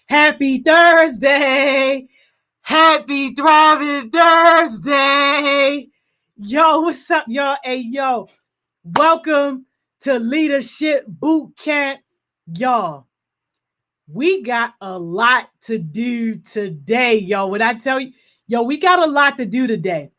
Happy Thursday. Happy Thriving Thursday. Yo, what's up, y'all? Hey, yo, welcome to Leadership Boot Camp. Y'all, we got a lot to do today, yo. When I tell you, yo, we got a lot to do today.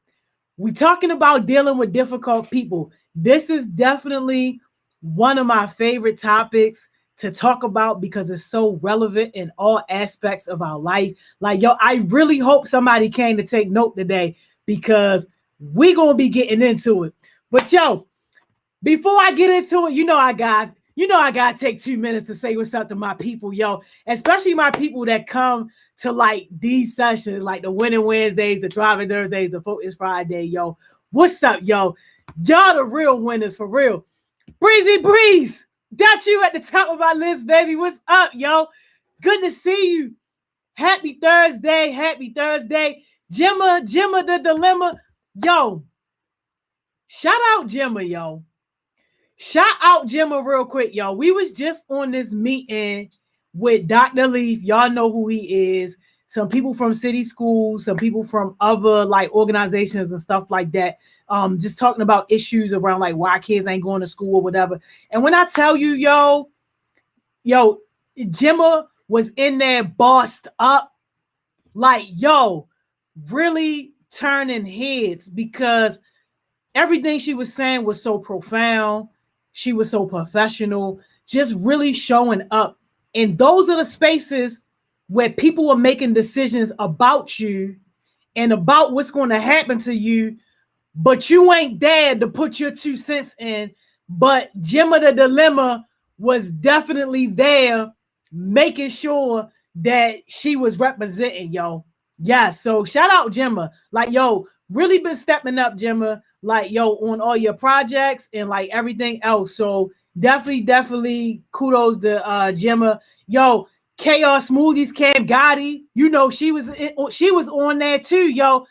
We talking about dealing with difficult people. This is definitely one of my favorite topics to talk about because it's so relevant in all aspects of our life. Like, yo, I really hope somebody came to take note today because we're going to be getting into it. But yo, before I get into it, I got to take 2 minutes to say what's up to my people, yo, especially my people that come to like these sessions, like the Winning Wednesdays, the Thriving Thursdays, the Focus Friday, yo. What's up, yo? Y'all the real winners for real. Breezy Breeze, that's you at the top of my list, baby. What's up, yo? Good to see you. Happy Thursday. Happy Thursday. Gemma the Dilemma. Yo, shout out Gemma, yo. Shout out Gemma real quick, y'all. We was just on this meeting with Dr. Leaf. Y'all know who he is. Some people from city schools, some people from other like organizations and stuff like that. Just talking about issues around like why kids ain't going to school or whatever. And when I tell you, yo, Gemma was in there bossed up, like, yo, really turning heads because everything she was saying was so profound. She was so professional, just really showing up. And those are the spaces where people are making decisions about you and about what's going to happen to you, but you ain't there to put your 2 cents in. But Gemma the Dilemma was definitely there, making sure that she was representing, yo. Yeah, so shout out Gemma. Like, yo, really been stepping up, Gemma, like, yo, on all your projects and like everything else. So definitely kudos to Gemma. Yo, Chaos Smoothies Cam Gotti, you know, she was on there too, yo.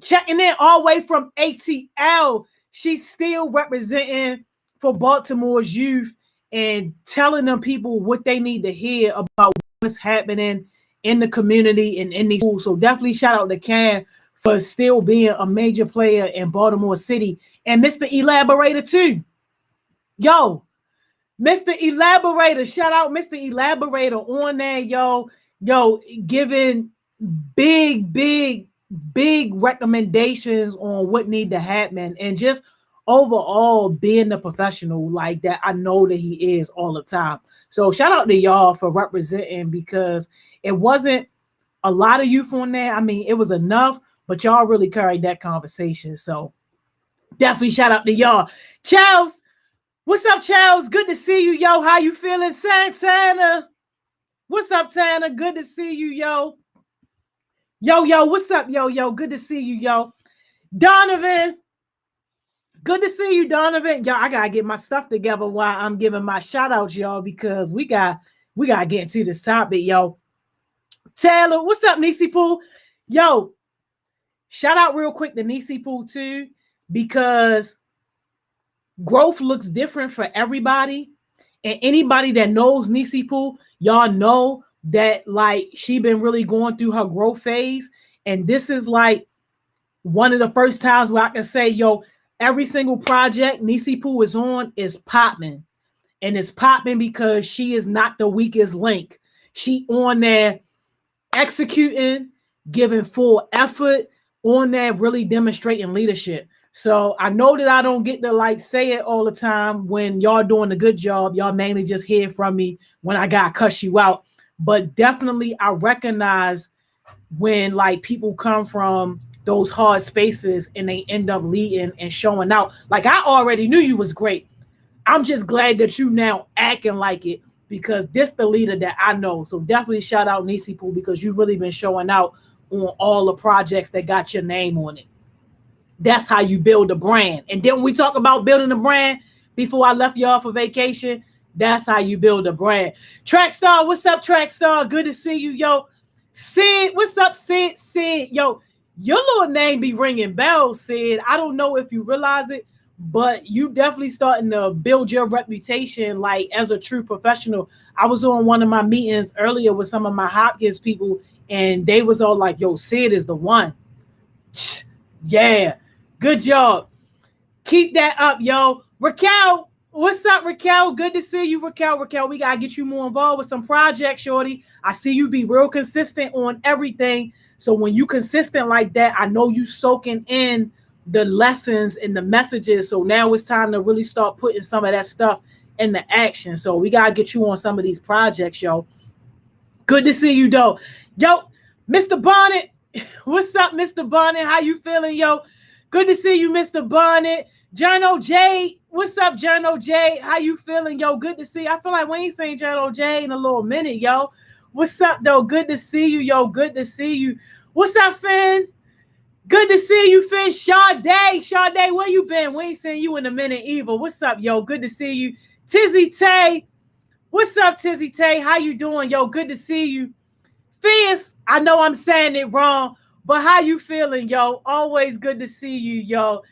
Checking in all the way from ATL. She's still representing for Baltimore's youth and telling them people what they need to hear about what's happening in the community and in these schools. So definitely shout out to Cam for still being a major player in Baltimore City. And Mr. Elaborator too. Yo, Mr. Elaborator, shout out Mr. Elaborator on there, yo, giving big recommendations on what need to happen and just overall being the professional like that I know that he is all the time. So shout out to y'all for representing because it wasn't a lot of youth on there. I mean, it was enough, but y'all really carried that conversation. So definitely shout out to y'all. Charles, what's up, Charles? Good to see you, yo. How you feeling, Santana? What's up, Tanner? Good to see you, yo. Yo, what's up, yo? Good to see you, yo. Donovan, good to see you, Donovan. Yo, I gotta get my stuff together while I'm giving my shout outs, y'all, because we gotta get into this topic, yo. Taylor, what's up, Nisi Pool? Yo, shout out real quick to Nisi Pool too, because growth looks different for everybody. And anybody that knows Nisi Pool, y'all know that like she been really going through her growth phase. And this is like one of the first times where I can say, yo, every single project Nisi Pool is on is popping. And it's popping because she is not the weakest link. She on there executing, giving full effort, on there really demonstrating leadership. So I know that I don't get to like say it all the time when y'all doing a good job. Y'all mainly just hear from me when I got to cuss you out. But definitely I recognize when like people come from those hard spaces and they end up leading and showing out. Like I already knew you was great. I'm just glad that you now acting like it because this the leader that I know. So definitely shout out Nisi Pool because you've really been showing out on all the projects that got your name on it. That's how you build a brand. And then when we talk about building a brand, before I left y'all for vacation, that's how you build a brand. Trackstar, what's up, Trackstar? Good to see you, yo. Sid, what's up, Sid? Sid, yo, your little name be ringing bells, Sid. I don't know if you realize it, but you definitely starting to build your reputation like as a true professional. I was on one of my meetings earlier with some of my Hopkins people, and they was all like, yo, Sid is the one. Yeah, good job. Keep that up, yo. Raquel, what's up, Raquel? Good to see you, Raquel. Raquel, we gotta get you more involved with some projects, shorty. I see you be real consistent on everything. So when you consistent like that, I know you soaking in the lessons and the messages. So now it's time to really start putting some of that stuff into action. So we gotta get you on some of these projects, yo. Good to see you, though. Yo, Mr. Bonnet, what's up, Mr. Bonnet? How you feeling, yo? Good to see you, Mr. Bonnet. John O.J., what's up, John O.J.? How you feeling, yo? Good to see you. I feel like we ain't seen John O.J. in a little minute, yo. What's up, though? Good to see you, yo. Good to see you. What's up, Finn? Good to see you, Finn. Sade, where you been? We ain't seen you in a minute either. What's up, yo? Good to see you. Tizzy Tay. What's up, Tizzy Tay? How you doing, yo? Good to see you. Fierce, I know I'm saying it wrong, but how you feeling, yo? Always good to see you, yo.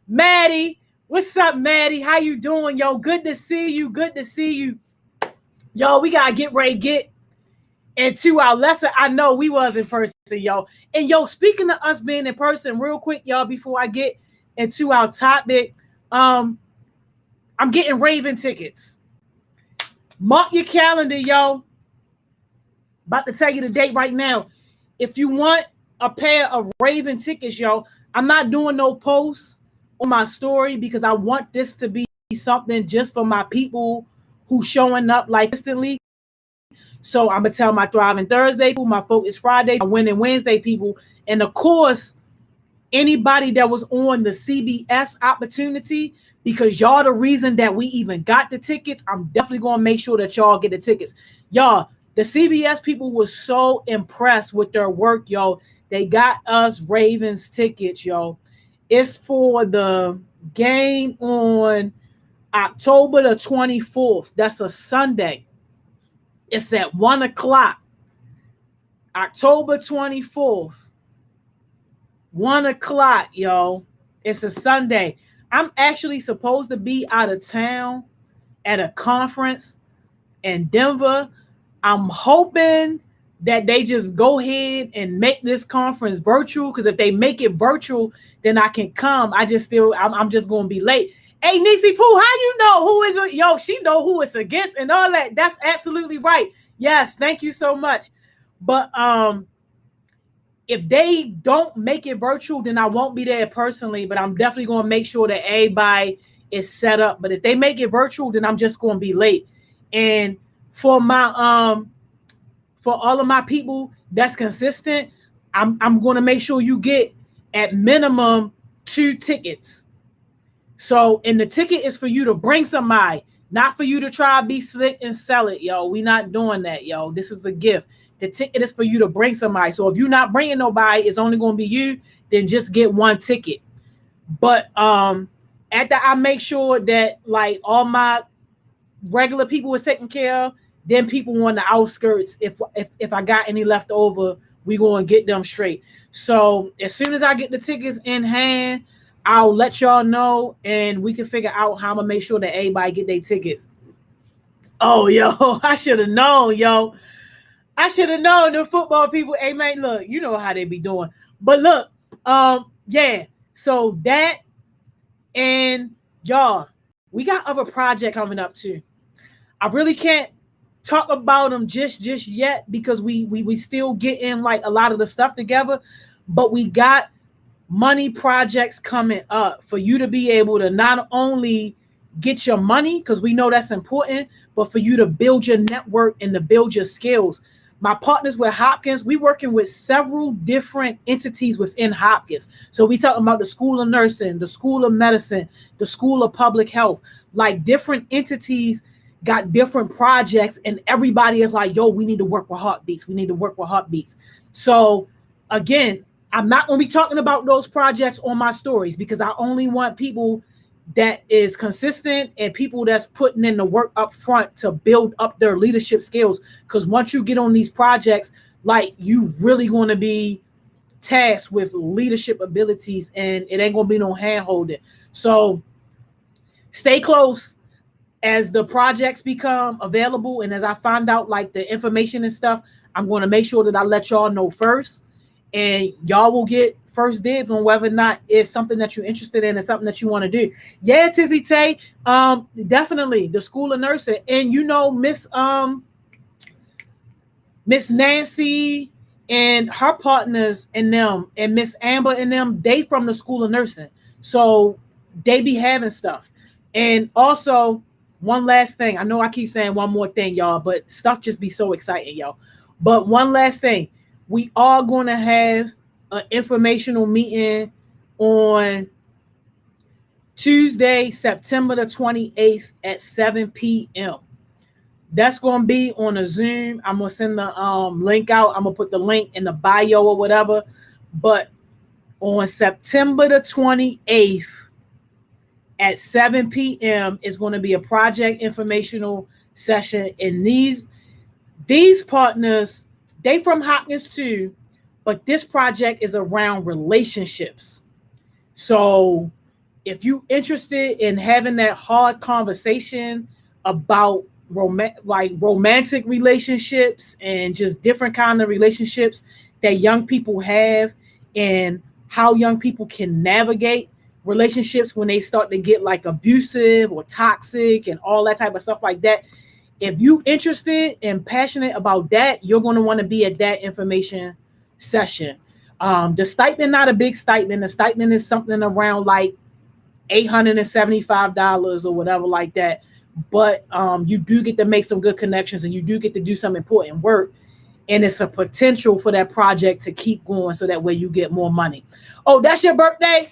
Maddie, what's up, Maddie? How you doing, yo? Good to see you. Good to see you. Yo, we got to get ready, get into our lesson. I know we was in person, yo. And, yo, speaking of us being in person, real quick, y'all, before I get into our topic, I'm getting Raven tickets. Mark your calendar, yo. About to tell you the date right now. If you want a pair of Raven tickets, yo, I'm not doing no posts on my story because I want this to be something just for my people who showing up like instantly. So I'm going to tell my Thriving Thursday people, my Focus Friday, my Winning Wednesday people, and of course, anybody that was on the CBS opportunity, because y'all the reason that we even got the tickets. I'm definitely going to make sure that y'all get the tickets. Y'all, the CBS people were so impressed with their work, yo. They got us Ravens tickets, yo. It's for the game on October the 24th. That's a Sunday. It's at 1 o'clock. October 24th. 1 o'clock, yo. It's a Sunday. I'm actually supposed to be out of town at a conference in Denver. I'm hoping that they just go ahead and make this conference virtual, because if they make it virtual, then I can come. I'm just going to be late. Hey, Nisi Pooh, how you know who is it? Yo, she know who it's against and all that. That's absolutely right. Yes, thank you so much. But if they don't make it virtual, then I won't be there personally, but I'm definitely going to make sure that everybody is set up. But if they make it virtual, then I'm just going to be late. And for my for all of my people that's consistent, I'm going to make sure you get at minimum 2 tickets. So, and the ticket is for you to bring somebody, not for you to try to be slick and sell it, yo. We not doing that, yo. This is a gift. The ticket is for you to bring somebody. So if you're not bringing nobody, it's only going to be you, then just get 1 ticket. But after I make sure that like all my regular people is taken care of, then people on the outskirts, if I got any left over, we going to get them straight. So as soon as I get the tickets in hand, I'll let y'all know, and we can figure out how I'm going to make sure that everybody get their tickets. Oh, yo, I should have known, yo. I should have known the football people. Hey, man, look, you know how they be doing. But look, yeah, so that, and y'all, we got other project coming up too. I really can't talk about them just yet because we still getting like a lot of the stuff together, but we got money projects coming up for you to be able to not only get your money, because we know that's important, but for you to build your network and to build your skills. My partners with Hopkins, we working with several different entities within Hopkins. So we talking about the School of Nursing, the School of Medicine, the School of Public Health, like different entities got different projects, and everybody is like, yo, we need to work with Heartbeats. We need to work with Heartbeats. So again, I'm not going to be talking about those projects on my stories because I only want people that is consistent and people that's putting in the work up front to build up their leadership skills. Because once you get on these projects, like you really going to be tasked with leadership abilities, and it ain't going to be no hand holding. So stay close as the projects become available. And as I find out like the information and stuff, I'm going to make sure that I let y'all know first. And y'all will get first dibs on whether or not it's something that you're interested in and something that you want to do. Yeah, Tizzy Tay, definitely the School of Nursing. And you know, Miss Nancy and her partners and them, and Miss Amber and them, they from the School of Nursing. So they be having stuff. And also, one last thing. I know I keep saying one more thing, y'all, but stuff just be so exciting, y'all. But one last thing. We are going to have an informational meeting on Tuesday, September the 28th at 7 p.m. That's going to be on a Zoom. I'm going to send the link out. I'm going to put the link in the bio or whatever. But on September the 28th at 7 p.m. is going to be a project informational session. And these partners, they from Hopkins too, but this project is around relationships. So if you're interested in having that hard conversation about romantic relationships and just different kind of relationships that young people have, and how young people can navigate relationships when they start to get like abusive or toxic and all that type of stuff like that. If you're interested and passionate about that, you're going to want to be at that information session. The stipend, not a big stipend. The stipend is something around like $875 or whatever like that. But you do get to make some good connections, and you do get to do some important work. And it's a potential for that project to keep going, so that way you get more money. Oh, that's your birthday?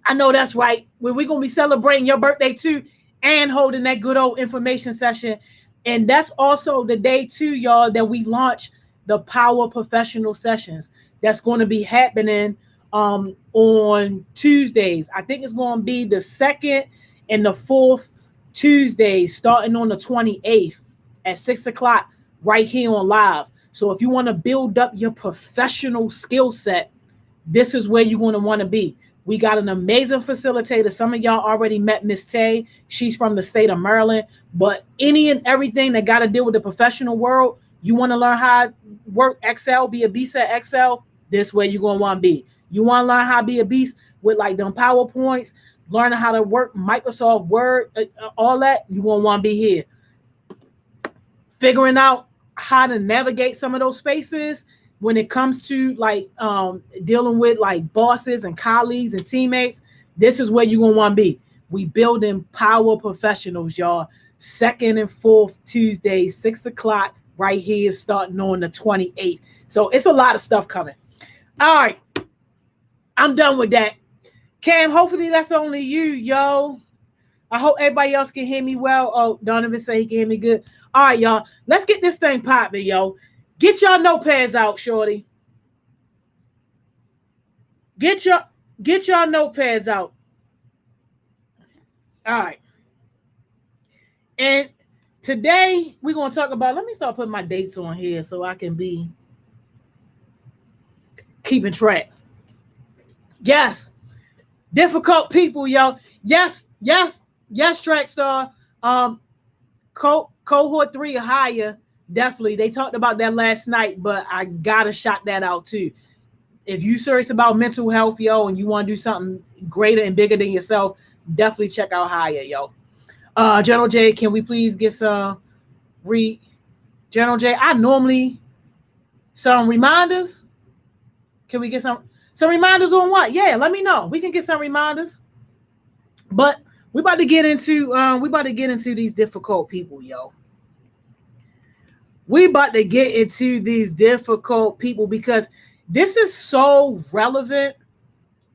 I know that's right. We're going to be celebrating your birthday too, and holding that good old information session. And that's also the day too, y'all, that we launch the Power Professional Sessions. That's going to be happening on Tuesdays. I think it's going to be the 2nd and the 4th Tuesdays, starting on the 28th at 6 o'clock right here on live. So if you want to build up your professional skill set, this is where you're going to want to be. We got an amazing facilitator. Some of y'all already met Miss Tay. She's from the state of Maryland. But any and everything that got to deal with the professional world, you want to learn how to work Excel, be a beast at Excel, this way you're going to want to be. You want to learn how to be a beast with like them PowerPoints, learning how to work Microsoft Word, all that, you're going to want to be here. Figuring out how to navigate some of those spaces when it comes to like dealing with like bosses and colleagues and teammates, this is where you're going to want to be. We building Power Professionals, y'all. 2nd and 4th Tuesdays, 6 o'clock right here, starting on the 28th. So it's a lot of stuff coming. All right. I'm done with that. Cam, hopefully that's only you, yo. I hope everybody else can hear me well. Oh, Donovan said he can hear me good. All right, y'all. Let's get this thing popping, yo. Get your notepads out, shorty. Get your notepads out. All right. And today we're going to talk about, let me start putting my dates on here so I can be keeping track. Yes. Difficult people, yo. Yes, Trackstar. Cohort 3 or higher. Definitely. They talked about that last night, but I gotta shout that out too. If you serious about mental health, yo, and you want to do something greater and bigger than yourself, definitely check out higher, yo. General J, can we please get some General J, I normally some reminders. Can we get some reminders on what? Yeah, let me know. We can get some reminders. But we about to get into these difficult people, yo. We about to get into these difficult people because this is so relevant.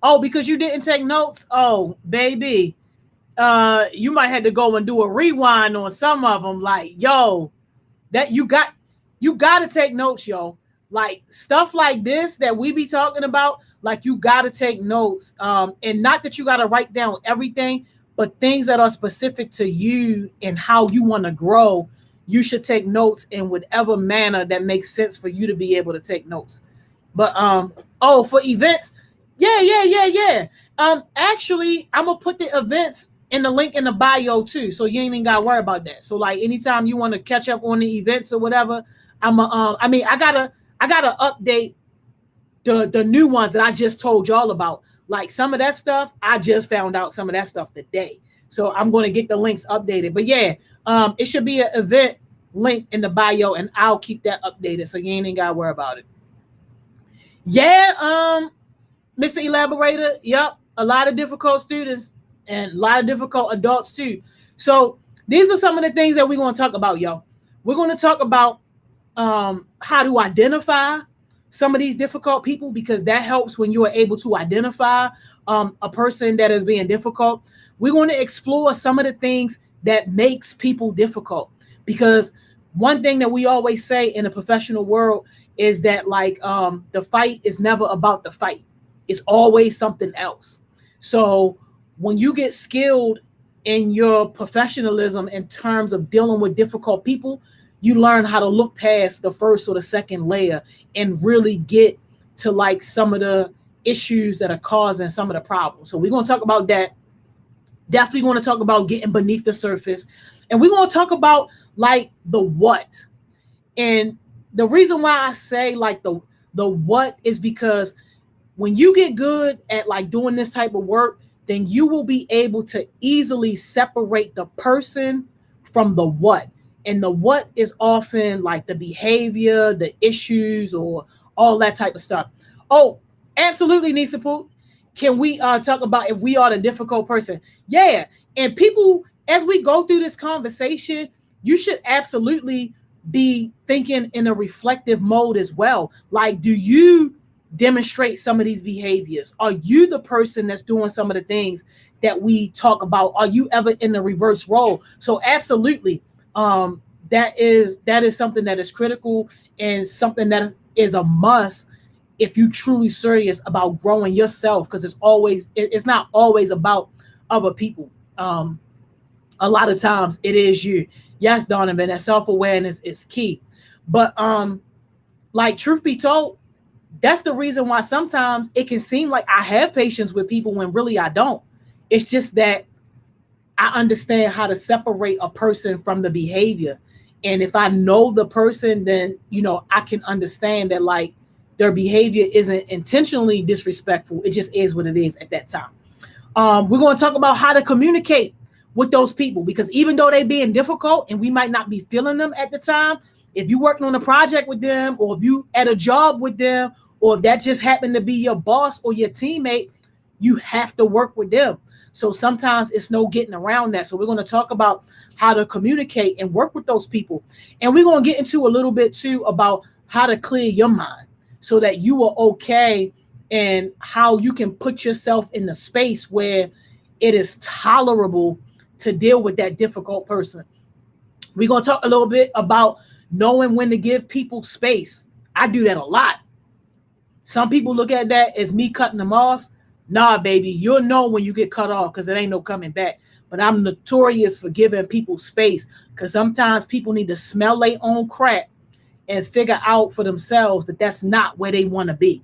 Oh, because you didn't take notes? Oh, baby. You might have to go and do a rewind on some of them. Like, yo, that you got to take notes, yo. Like stuff like this that we be talking about, like you got to take notes. And not that you got to write down everything, but things that are specific to you and how you want to grow. You should take notes in whatever manner that makes sense for you to be able to take notes. But for events, yeah. Actually, I'm gonna put the events the link in the bio too, so you ain't even gotta worry about that. So like anytime you want to catch up on the events or whatever, I gotta update the new ones that I just told y'all about. Like some of that stuff, I just found out some of that stuff today. So I'm going to get the links updated. But yeah, it should be an event link in the bio, and I'll keep that updated, so you ain't even gotta worry about it. Yeah, Mr. Elaborator, yep, a lot of difficult students and a lot of difficult adults too. So these are some of the things that we're going to talk about, y'all. We're going to talk about how to identify some of these difficult people, because that helps when you are able to identify a person that is being difficult. We're going to explore some of the things that makes people difficult, because one thing that we always say in the professional world is that like the fight is never about the fight. It's always something else. So when you get skilled in your professionalism in terms of dealing with difficult people, you learn how to look past the first or the second layer and really get to like some of the issues that are causing some of the problems. So we're going to talk about that. Definitely going to talk about getting beneath the surface. And we're going to talk about like the what. And the reason why I say like the what is because when you get good at like doing this type of work, then you will be able to easily separate the person from the what. And the what is often like the behavior, the issues, or all that type of stuff. Oh, absolutely, Nisapu. Can we talk about if we are the difficult person? Yeah. And people, as we go through this conversation, you should absolutely be thinking in a reflective mode as well. Like, do you demonstrate some of these behaviors? Are you the person that's doing some of the things that we talk about? Are you ever in the reverse role? So absolutely. That is something that is critical and something that is a must if you truly serious about growing yourself, because it's not always about other people. A lot of times it is you. Yes, Donovan, that self-awareness is key. But like truth be told, that's the reason why sometimes it can seem like I have patience with people when really I don't. It's just that I understand how to separate a person from the behavior. And if I know the person, then, I can understand that like their behavior isn't intentionally disrespectful. It just is what it is at that time. We're going to talk about how to communicate with those people, because even though they're being difficult and we might not be feeling them at the time, if you're working on a project with them, or if you at a job with them, or if that just happened to be your boss or your teammate, you have to work with them. So sometimes it's no getting around that. So we're going to talk about how to communicate and work with those people. And we're going to get into a little bit too about how to clear your mind so that you are okay, and how you can put yourself in the space where it is tolerable to deal with that difficult person. We're going to talk a little bit about knowing when to give people space. I do that a lot. Some people look at that as me cutting them off. Nah, baby, you'll know when you get cut off, because it ain't no coming back. But I'm notorious for giving people space, because sometimes people need to smell their own crap and figure out for themselves that that's not where they want to be.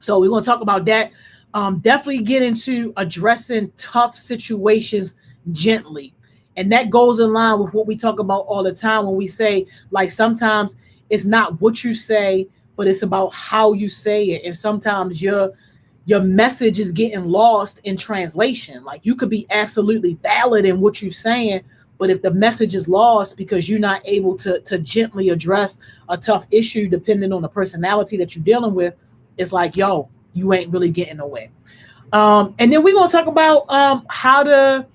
So we're going to talk about that. Definitely get into addressing tough situations gently. And that goes in line with what we talk about all the time when we say, like, sometimes it's not what you say, but it's about how you say it. And sometimes your message is getting lost in translation. Like, you could be absolutely valid in what you're saying, but if the message is lost because you're not able to gently address a tough issue, depending on the personality that you're dealing with, it's like, yo, you ain't really getting nowhere. And then we're going to talk about how to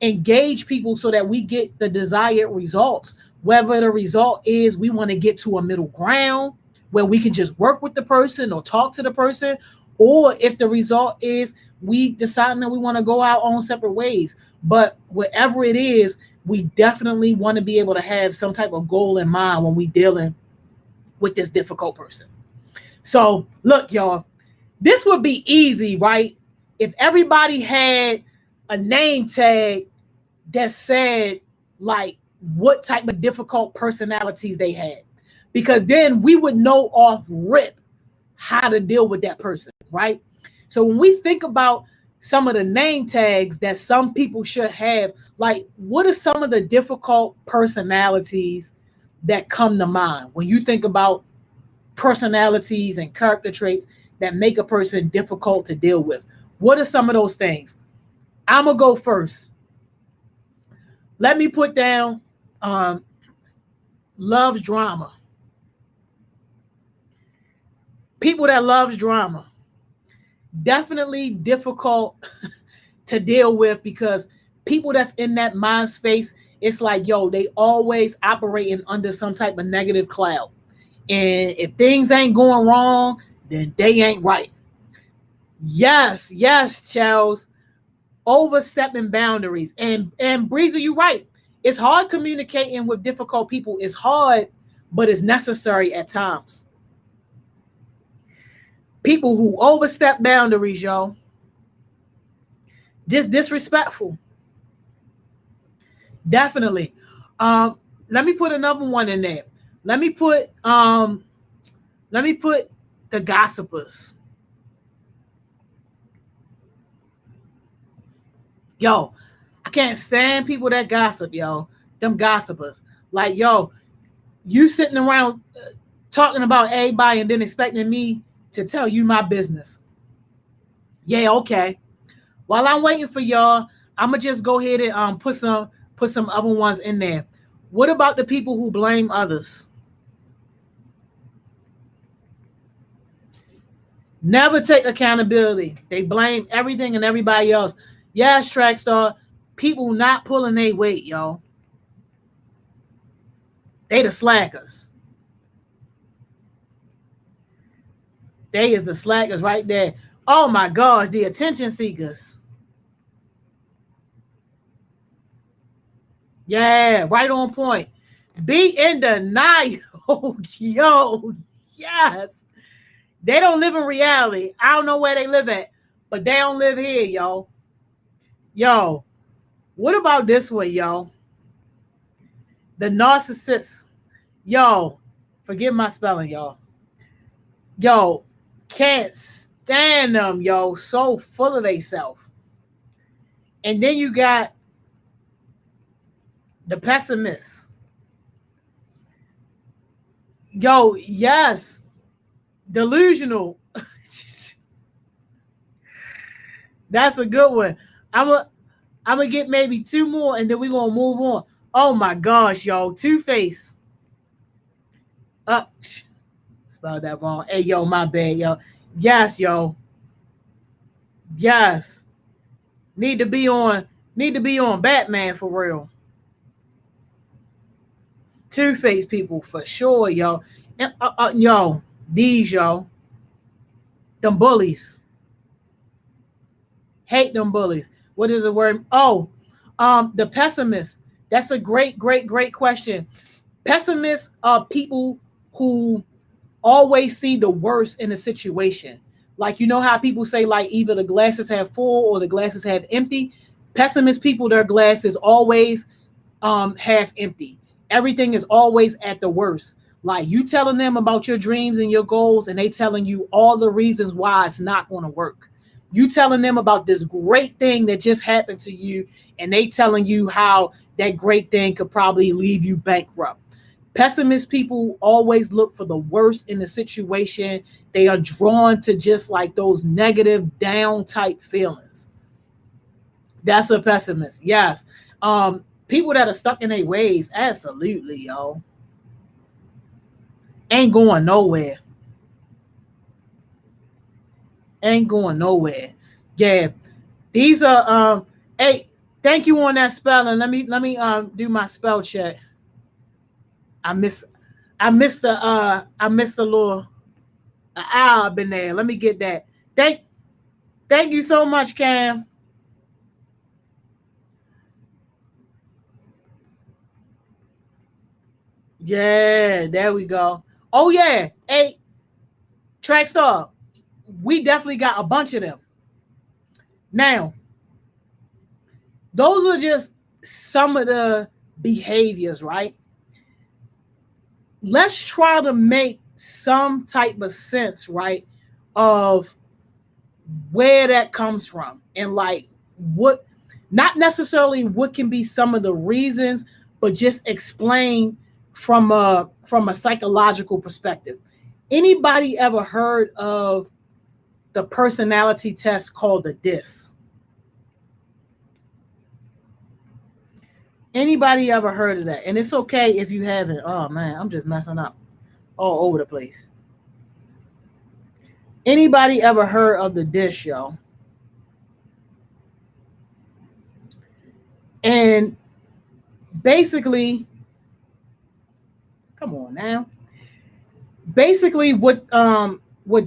engage people so that we get the desired results. Whether the result is we want to get to a middle ground where we can just work with the person or talk to the person, or if the result is we deciding that we want to go our own separate ways. But whatever it is, we definitely want to be able to have some type of goal in mind when we dealing with this difficult person. So look, y'all, this would be easy, right? If everybody had a name tag that said like what type of difficult personalities they had, because then we would know off rip how to deal with that person, right? So when we think about some of the name tags that some people should have. Like, what are some of the difficult personalities that come to mind when you think about personalities and character traits that make a person difficult to deal with? What are some of those things? I'm gonna go first. Let me put down loves drama. People that loves drama, definitely difficult to deal with, because people that's in that mind space, it's like, yo, they always operating under some type of negative cloud. And if things ain't going wrong, then they ain't right. Yes, Charles. Overstepping boundaries. And Breezer, you're right. It's hard communicating with difficult people. It's hard, but it's necessary at times. People who overstep boundaries, yo, just disrespectful. Definitely. Let me put another one in there. Let me put the gossipers. Yo, I can't stand people that gossip, yo. Them gossipers. Like, yo, you sitting around talking about everybody and then expecting me to tell you my business. Yeah, okay. While I'm waiting for y'all, I'm gonna just go ahead and put some other ones in there. What about the people who blame others? Never take accountability. They blame everything and everybody else. Yes, Trackstar, people not pulling their weight, yo. They the slackers. They is the slackers right there. Oh my gosh, the attention seekers. Yeah, right on point. Be in denial. Yo, yes. They don't live in reality. I don't know where they live at, but they don't live here, yo. Yo, what about this one, yo? The narcissist. Yo, forgive my spelling, y'all. Yo, can't stand them, yo. So full of themselves. And then you got the pessimist. Yo, yes. Delusional. That's a good one. I'm gonna get maybe two more and then we're gonna move on. Oh my gosh, yo. Two-Face. Spelled that wrong. Hey, yo, my bad, yo. Yes, yo. Yes. Need to be on Batman for real. Two-Face people for sure, yo. And, yo, these, yo. Them bullies. Hate them bullies. What is the word? Oh, the pessimist. That's a great question. Pessimists are people who always see the worst in a situation. Like, you know how people say, like, either the glasses have full or the glasses have empty. Pessimist people, their glass is always half empty. Everything is always at the worst. Like, you telling them about your dreams and your goals, and they telling you all the reasons why it's not going to work. You telling them about this great thing that just happened to you, and they telling you how that great thing could probably leave you bankrupt. Pessimist people always look for the worst in the situation. They are drawn to just like those negative down type feelings. That's a pessimist. Yes. People that are stuck in their ways, absolutely, yo. Ain't going nowhere. Ain't going nowhere. Yeah. These are hey, thank you on that spelling. Let me do my spell check. I missed the little owl up in there. Let me get that. Thank you so much, Cam. Yeah, there we go. Oh yeah. Hey, Trackstar, we definitely got a bunch of them. Now, those are just some of the behaviors, right? Let's try to make some type of sense, right, of where that comes from, and like what, not necessarily what can be some of the reasons, but just explain from a psychological perspective. Anybody ever heard of the personality test called the DISC? Anybody ever heard of that? And it's okay if you haven't. Oh man, I'm just messing up all over the place. Anybody ever heard of the DISC, yo? And basically, come on now. Basically, what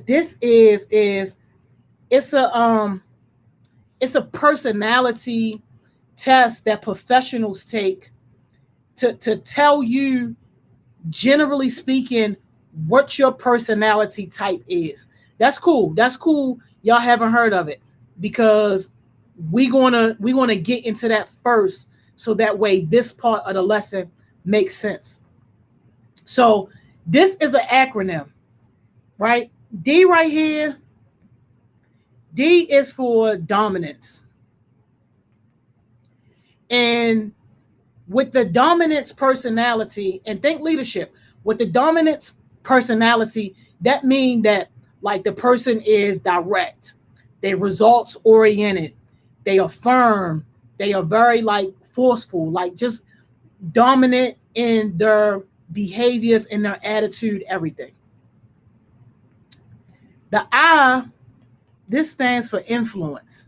this is it's a personality test that professionals take to tell you, generally speaking, what your personality type is. That's cool. That's cool. Y'all haven't heard of it, because we're gonna get into that first, so that way this part of the lesson makes sense. So this is an acronym, right? D right here. D is for dominance. And with the dominance personality, and think leadership, with the dominance personality, that means that like the person is direct, they results oriented, they are firm, they are very like forceful, like just dominant in their behaviors, in their attitude, everything. The I, this stands for influence.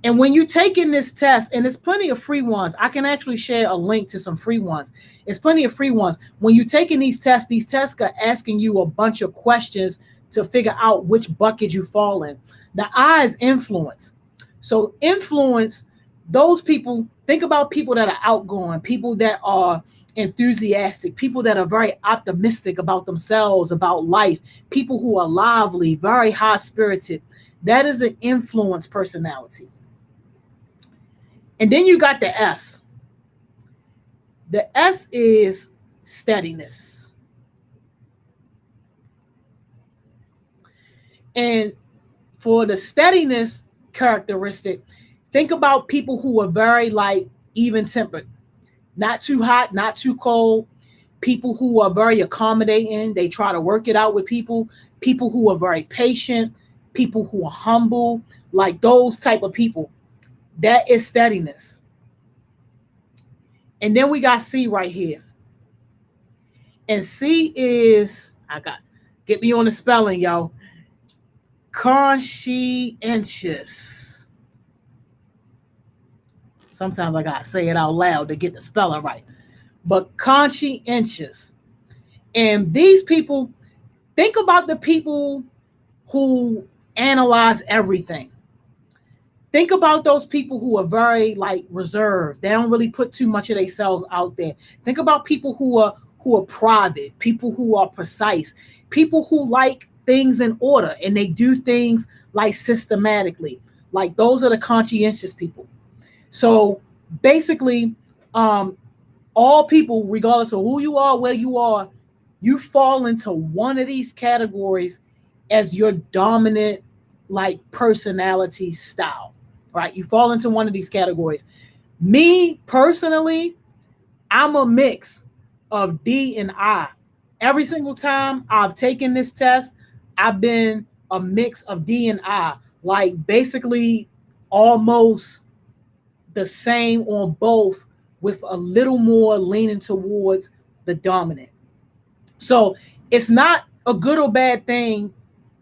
And when you take in this test, and there's plenty of free ones, I can actually share a link to some free ones. It's plenty of free ones. When you take in these tests are asking you a bunch of questions to figure out which bucket you fall in. The I is influence. So influence, those people, think about people that are outgoing, people that are enthusiastic, people that are very optimistic about themselves, about life, people who are lively, very high spirited. That is the influence personality. And then you got the S. The S is steadiness. And for the steadiness characteristic, think about people who are very like even tempered, not too hot, not too cold, people who are very accommodating. They try to work it out with people who are very patient, people who are humble, like those type of people. That is steadiness. And then we got C right here. And C is, get me on the spelling, y'all. Conscientious. Sometimes I gotta say it out loud to get the spelling right. But conscientious. And these people, think about the people who analyze everything. Think about those people who are very like reserved. They don't really put too much of themselves out there. Think about people who are private, people who are precise, people who like things in order and they do things like systematically. Like those are the conscientious people. So basically, all people, regardless of who you are, where you are, you fall into one of these categories as your dominant like personality style, right? You fall into one of these categories. Me personally, I'm a mix of D and I. Every single time I've taken this test, I've been a mix of D and I, like basically almost the same on both, with a little more leaning towards the dominant. So it's not a good or bad thing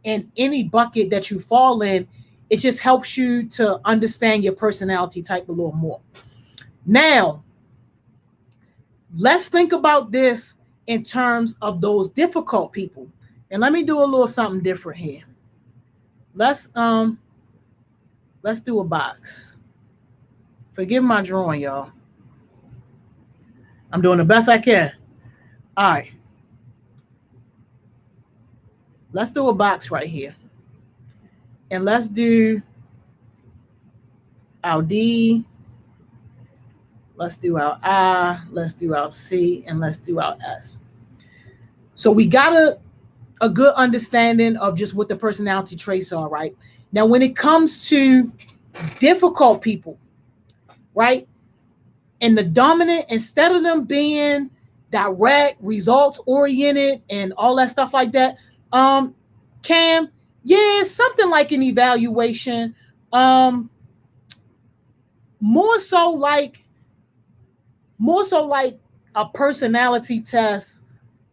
in any bucket that you fall in. It just helps you to understand your personality type a little more. Now, let's think about this in terms of those difficult people. And let me do a little something different here. Let's do a box. Forgive my drawing, y'all. I'm doing the best I can. All right. Let's do a box right here. And let's do our D. Let's do our I. Let's do our C. And let's do our S. So we got a good understanding of just what the personality traits are, right? Now, when it comes to difficult people, right? And the dominant, instead of them being direct, results oriented, and all that stuff like that, Cam, yeah, something like an evaluation. Um, more so like a personality test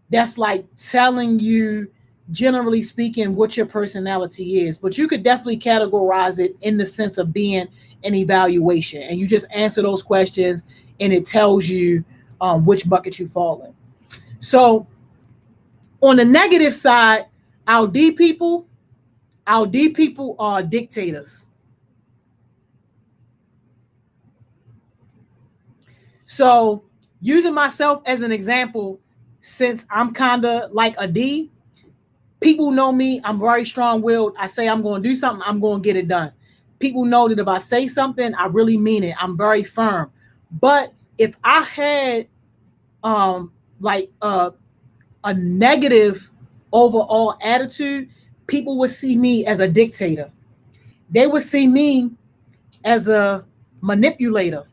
that's like telling you, generally speaking, what your personality is. But you could definitely categorize it in the sense of being an evaluation, and you just answer those questions and it tells you which bucket you fall in. So on the negative side, our D people are dictators. So using myself as an example, since I'm kind of like a D, people know me. I'm very strong-willed. I say I'm going to do something, I'm going to get it done. People know that if I say something, I really mean it. I'm very firm. But if I had like a negative overall attitude, people would see me as a dictator. They would see me as a manipulator.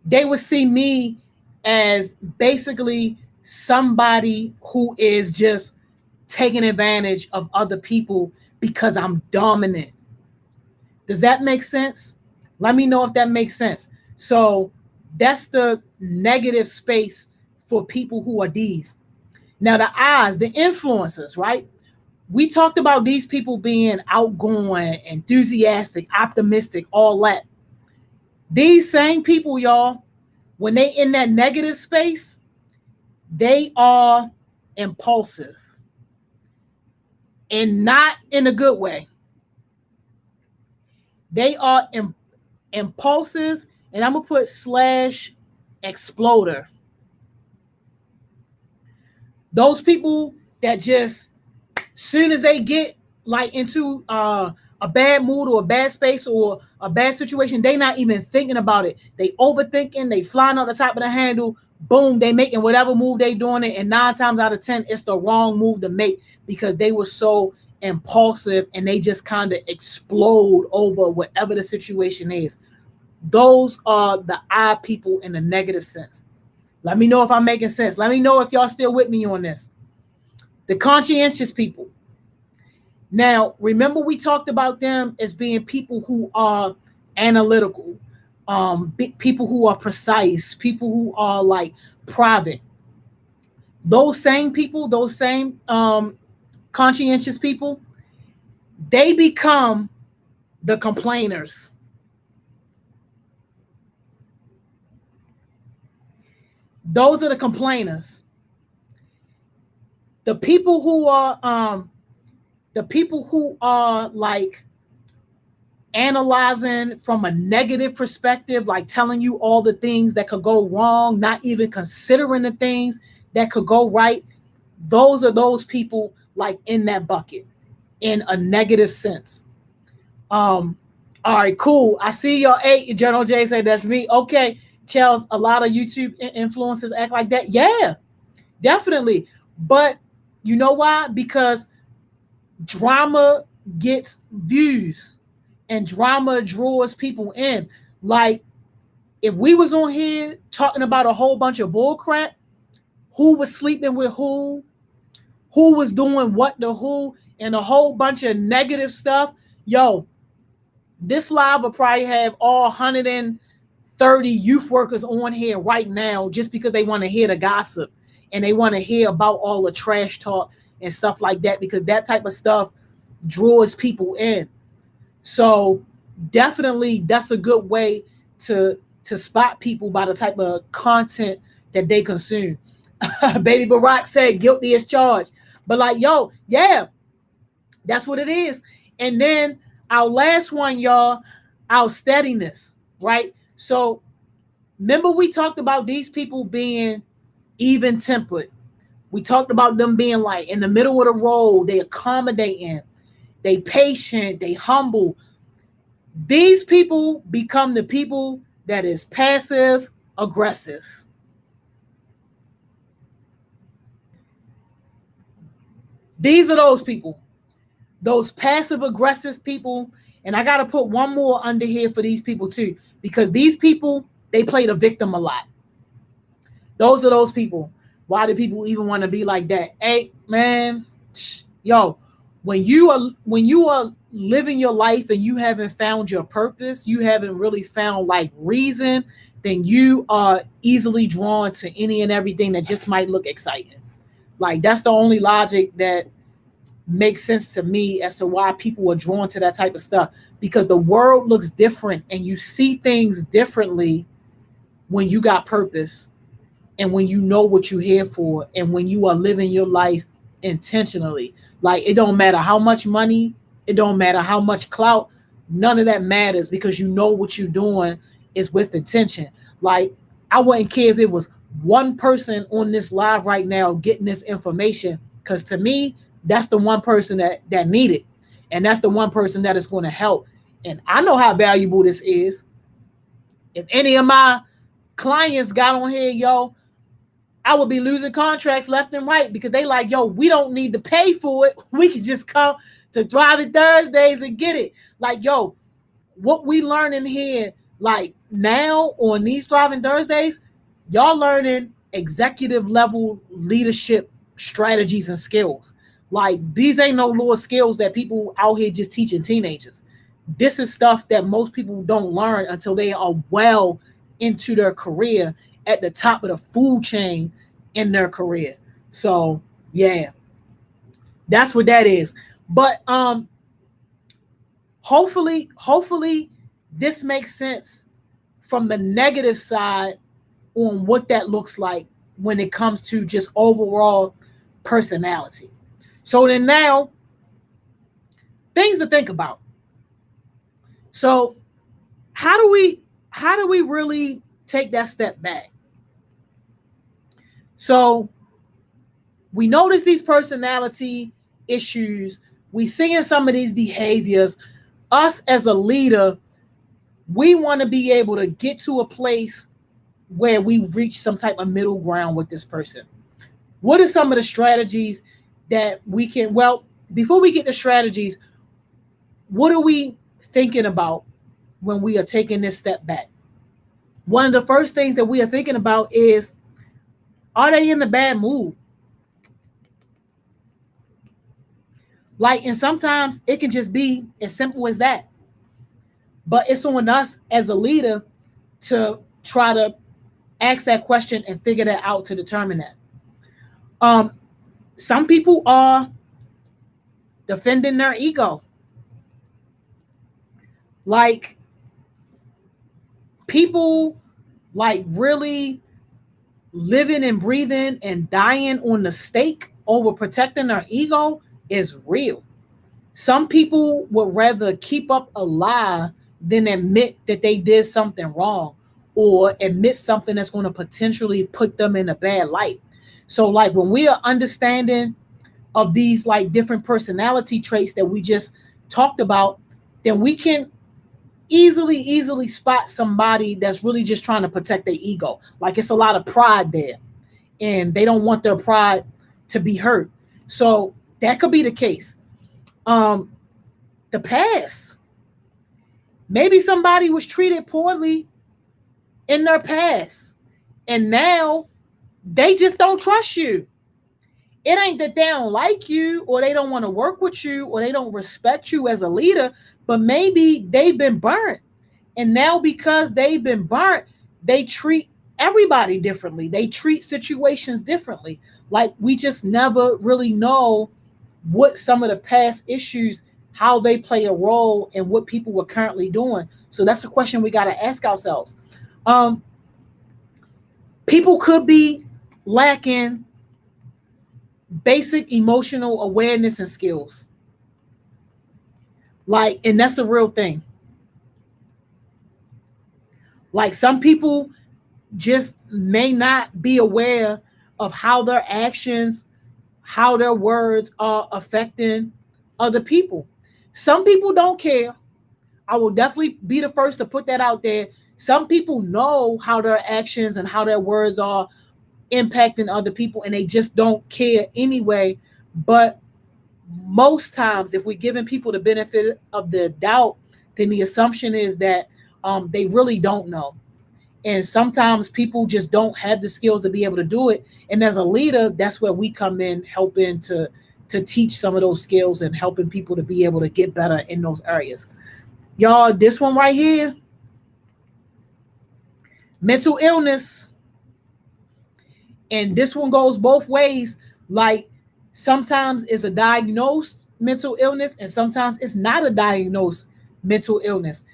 They would see me as basically somebody who is just taking advantage of other people because I'm dominant. Does that make sense? Let me know if that makes sense. So that's the negative space for people who are D's. Now, the I's, the influencers, right? We talked about these people being outgoing, enthusiastic, optimistic, all that. These same people, y'all, when they in that negative space, they are impulsive, and not in a good way. They are impulsive, and I'm gonna put slash exploder. Those people that just soon as they get like into a bad mood or a bad space or a bad situation, they not even thinking about it. They overthinking, they flying on the top of the handle, boom, they making whatever move they doing it, and 9 times out of 10, it's the wrong move to make because they were so impulsive and they just kind of explode over whatever the situation is. Those are the I people in the negative sense. Let me know if I'm making sense. Let me know if y'all still with me on this. The conscientious people. Now, remember we talked about them as being people who are analytical, people who are precise, people who are like private. Those same people, those same conscientious people, they become the complainers. Those are the complainers. The people who are like analyzing from a negative perspective, like telling you all the things that could go wrong, not even considering the things that could go right. Those are those people like in that bucket in a negative sense. All right, cool. I see your 8. Journal J said that's me. Okay, Charles, a lot of YouTube influencers act like that. Yeah, definitely. But you know why? Because drama gets views and drama draws people in. Like if we was on here talking about a whole bunch of bull crap, who was sleeping with who was doing what to who, and a whole bunch of negative stuff, yo, this live will probably have all 130 youth workers on here right now just because they want to hear the gossip and they want to hear about all the trash talk and stuff like that, because that type of stuff draws people in. So definitely that's a good way to spot people by the type of content that they consume. Baby Barack said guilty as charged. But like, yo, yeah, that's what it is. And then our last one, y'all, our steadiness, right? So remember we talked about these people being even tempered. We talked about them being like in the middle of the road, they accommodating, they patient, they humble. These people become the people that is passive aggressive. These are those people. those passive aggressive people, and I got to put one more under here for these people too, because these people, they play the victim a lot. Those are those people. Why do people even want to be like that? Hey, man, yo, when you are living your life and you haven't found your purpose, you haven't really found like reason, then you are easily drawn to any and everything that just might look exciting. Like that's the only logic that makes sense to me as to why people are drawn to that type of stuff, because the world looks different and you see things differently when you got purpose and when you know what you're here for and when you are living your life intentionally. Like it don't matter how much money, it don't matter how much clout, none of that matters, because you know what you're doing is with intention. Like I wouldn't care if it was one person on this live right now getting this information, because to me, that's the one person that need it, and that's the one person that is going to help. And I know how valuable this is. If any of my clients got on here, yo, I would be losing contracts left and right, because they like, yo, we don't need to pay for it. We can just come to Thriving Thursdays and get it. Like, yo, what we learning here, like now on these Thriving Thursdays, y'all learning executive level leadership strategies and skills. Like these ain't no little skills that people out here just teaching teenagers. This is stuff that most people don't learn until they are well into their career, at the top of the food chain in their career. So yeah, that's what that is. But hopefully this makes sense from the negative side on what that looks like when it comes to just overall personality. So then now, things to think about. So how do we really take that step back? So we notice these personality issues, we seeing some of these behaviors. Us as a leader, we want to be able to get to a place where we reach some type of middle ground with this person. What are some of the strategies that we can, well, before we get the strategies, what are we thinking about when we are taking this step back? One of the first things that we are thinking about is, are they in a bad mood? Like, and sometimes it can just be as simple as that. But it's on us as a leader to try to ask that question and figure that out to determine that. Some people are defending their ego. Like people like really living and breathing and dying on the stake over protecting their ego is real. Some people would rather keep up a lie than admit that they did something wrong or admit something that's going to potentially put them in a bad light. So like when we are understanding of these like different personality traits that we just talked about, then we can easily spot somebody that's really just trying to protect their ego. Like it's a lot of pride there and they don't want their pride to be hurt. So that could be the case. The past. Maybe somebody was treated poorly in their past and now they just don't trust you. It ain't that they don't like you or they don't want to work with you or they don't respect you as a leader, but maybe they've been burnt. And now because they've been burnt, they treat everybody differently. They treat situations differently. Like we just never really know what some of the past issues, how they play a role in what people were currently doing. So that's a question we got to ask ourselves. People could be lacking basic emotional awareness and skills. Like, and that's a real thing. Like some people just may not be aware of how their actions, how their words are affecting other people. Some people don't care. I will definitely be the first to put that out there. Some people know how their actions and how their words are impacting other people and they just don't care anyway. But most times, if we're giving people the benefit of the doubt, then the assumption is that they really don't know. And sometimes people just don't have the skills to be able to do it. And as a leader, that's where we come in, helping to teach some of those skills and helping people to be able to get better in those areas. Y'all, this one right here, mental illness. And this one goes both ways. Like, sometimes it's a diagnosed mental illness and sometimes it's not a diagnosed mental illness.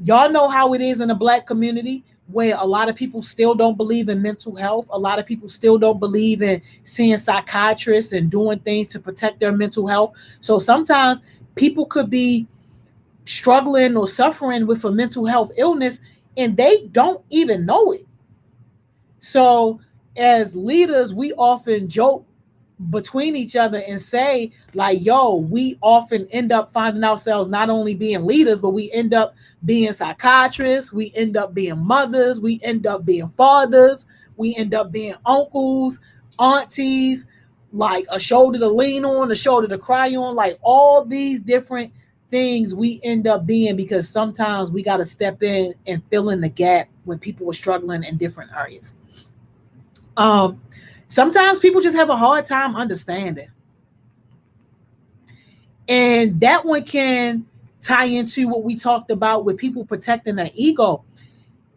Y'all know how it is in the Black community, where a lot of people still don't believe in mental health. A lot of people still don't believe in seeing psychiatrists and doing things to protect their mental health. So sometimes people could be struggling or suffering with a mental health illness and they don't even know it. So as leaders, we often joke between each other and say, like, yo, we often end up finding ourselves not only being leaders, but we end up being psychiatrists, we end up being mothers, we end up being fathers, we end up being uncles, aunties, like a shoulder to lean on, a shoulder to cry on, like all these different things we end up being, because sometimes we got to step in and fill in the gap when people are struggling in different areas. Sometimes people just have a hard time understanding. And that one can tie into what we talked about with people protecting their ego.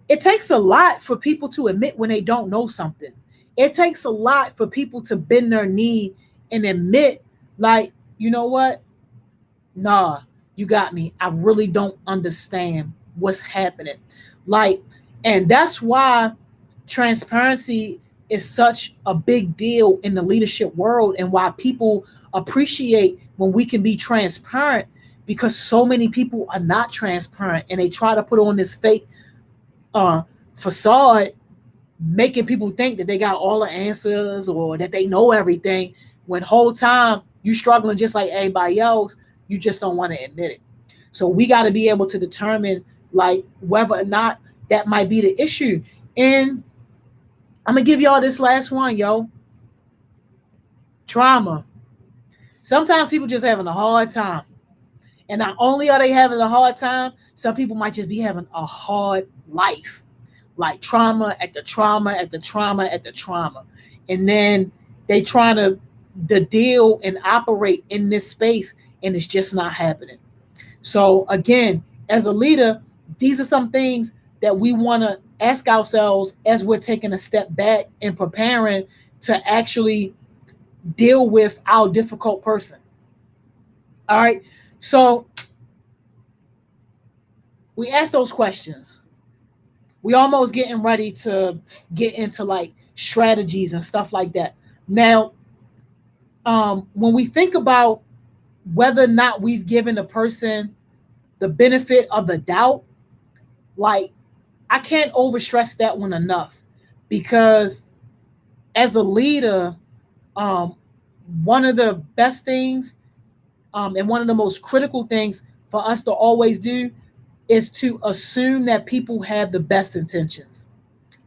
It takes a lot for people to admit when they don't know something. It takes a lot for people to bend their knee and admit, like, you know what? Nah, you got me. I really don't understand what's happening. Like, and that's why transparency is such a big deal in the leadership world, and why people appreciate when we can be transparent, because so many people are not transparent and they try to put on this fake facade, making people think that they got all the answers or that they know everything, when whole time you struggling just like everybody else. You just don't want to admit it. So we got to be able to determine, like, whether or not that might be the issue. And I'm going to give y'all this last one, yo. Trauma. Sometimes people just having a hard time. And not only are they having a hard time, some people might just be having a hard life. Like trauma at the trauma at the trauma at the trauma. And then they trying to deal and operate in this space, and it's just not happening. So again, as a leader, these are some things that we want to ask ourselves as we're taking a step back and preparing to actually deal with our difficult person. All right. So we ask those questions. We almost getting ready to get into like strategies and stuff like that. Now, when we think about whether or not we've given a person the benefit of the doubt, like, I can't overstress that one enough, because as a leader, one of the best things and one of the most critical things for us to always do is to assume that people have the best intentions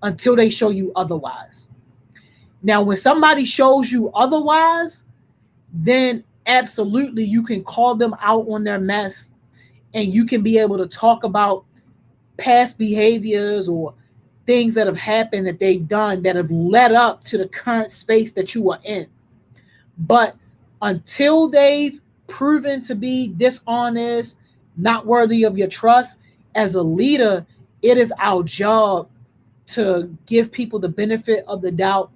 until they show you otherwise. Now, when somebody shows you otherwise, then absolutely you can call them out on their mess, and you can be able to talk about past behaviors or things that have happened that they've done that have led up to the current space that you are in. But until they've proven to be dishonest, not worthy of your trust, as a leader, it is our job to give people the benefit of the doubt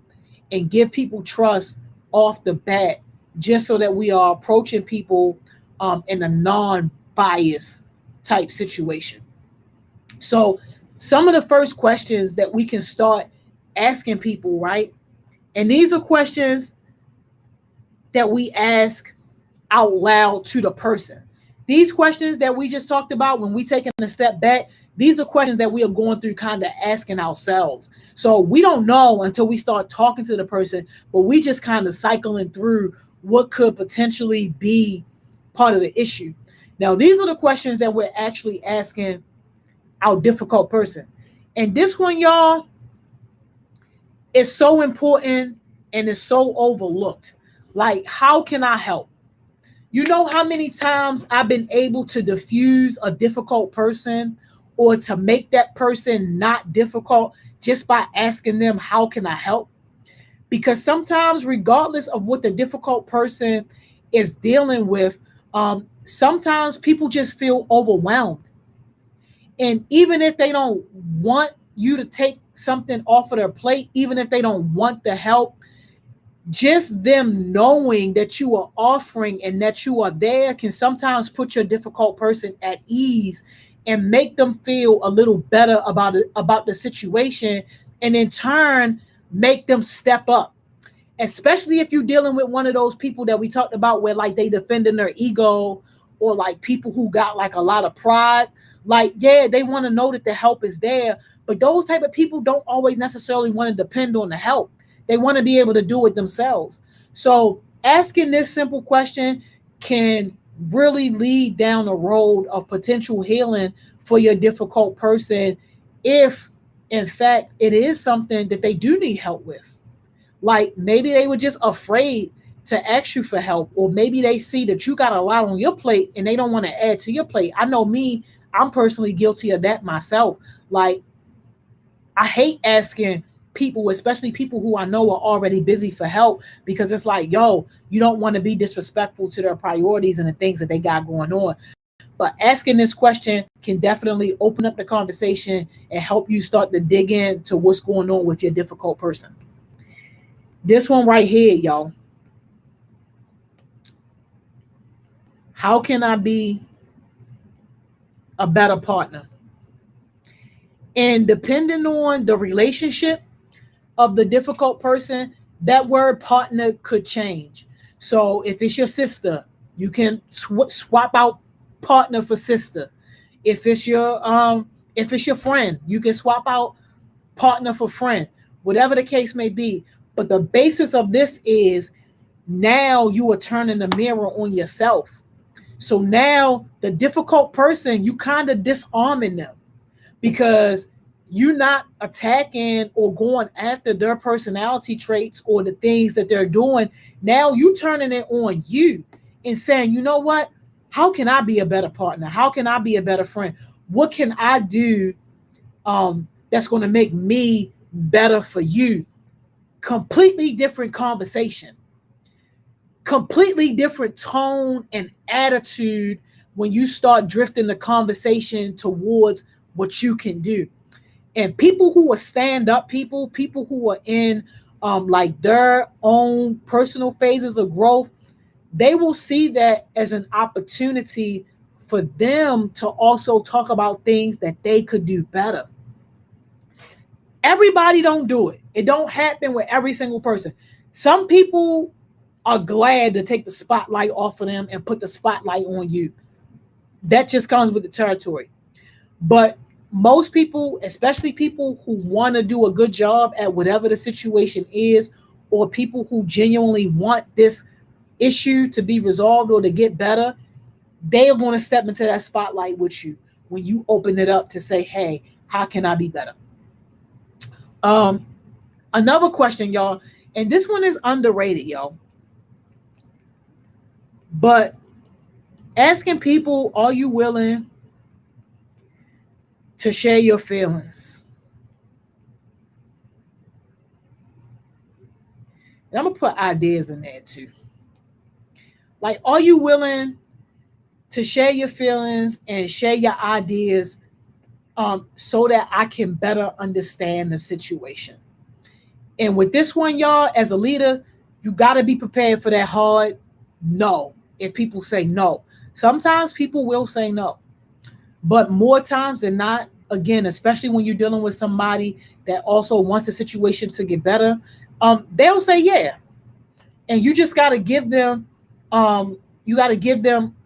and give people trust off the bat, just so that we are approaching people in a non-biased type situation. So some of the first questions that we can start asking people, right? And these are questions that we ask out loud to the person. These questions that we just talked about, when we taking a step back, these are questions that we are going through kind of asking ourselves. So we don't know until we start talking to the person, but we just kind of cycling through what could potentially be part of the issue. Now, these are the questions that we're actually asking our difficult person. And this one, y'all, is so important and is so overlooked. Like, how can I help? You know how many times I've been able to diffuse a difficult person or to make that person not difficult just by asking them, how can I help? Because sometimes, regardless of what the difficult person is dealing with, sometimes people just feel overwhelmed. And even if they don't want you to take something off of their plate, even if they don't want the help, just them knowing that you are offering and that you are there can sometimes put your difficult person at ease and make them feel a little better about the situation, and in turn make them step up. Especially if you're dealing with one of those people that we talked about where like they defending their ego, or like people who got like a lot of pride. Like, yeah, they want to know that the help is there, but those type of people don't always necessarily want to depend on the help. They want to be able to do it themselves. So asking this simple question can really lead down a road of potential healing for your difficult person, if in fact it is something that they do need help with. Like maybe they were just afraid to ask you for help, or maybe they see that you got a lot on your plate and they don't want to add to your plate. I know me, I'm personally guilty of that myself. Like, I hate asking people, especially people who I know are already busy, for help, because it's like, yo, you don't want to be disrespectful to their priorities and the things that they got going on. But asking this question can definitely open up the conversation and help you start to dig into what's going on with your difficult person. This one right here, y'all. How can I be a better partner? And depending on the relationship of the difficult person, that word partner could change. So if it's your sister, you can swap out partner for sister. If it's your friend, you can swap out partner for friend, whatever the case may be. But the basis of this is now you are turning the mirror on yourself. So now the difficult person, you kind of disarming them, because you're not attacking or going after their personality traits or the things that they're doing. Now you turning it on you and saying, you know what? How can I be a better partner? How can I be a better friend? What can I do that's going to make me better for you? Completely different conversation, completely different tone and attitude when you start drifting the conversation towards what you can do. And people who are stand-up people who are in like their own personal phases of growth, they will see that as an opportunity for them to also talk about things that they could do better. Everybody don't do it. It don't happen with every single person. Some people are glad to take the spotlight off of them and put the spotlight on you. That just comes with the territory. But most people, especially people who want to do a good job at whatever the situation is, or people who genuinely want this issue to be resolved or to get better, they are going to step into that spotlight with you when you open it up to say, hey, how can I be better? Another question, y'all, and this one is underrated, y'all. But asking people, are you willing to share your feelings? And I'm going to put ideas in there too. Like, are you willing to share your feelings and share your ideas so that I can better understand the situation? And with this one, y'all, as a leader, you got to be prepared for that hard no. If people say no, sometimes people will say no, but more times than not, again, especially when you're dealing with somebody that also wants the situation to get better, they'll say yeah. And you just got to give them, a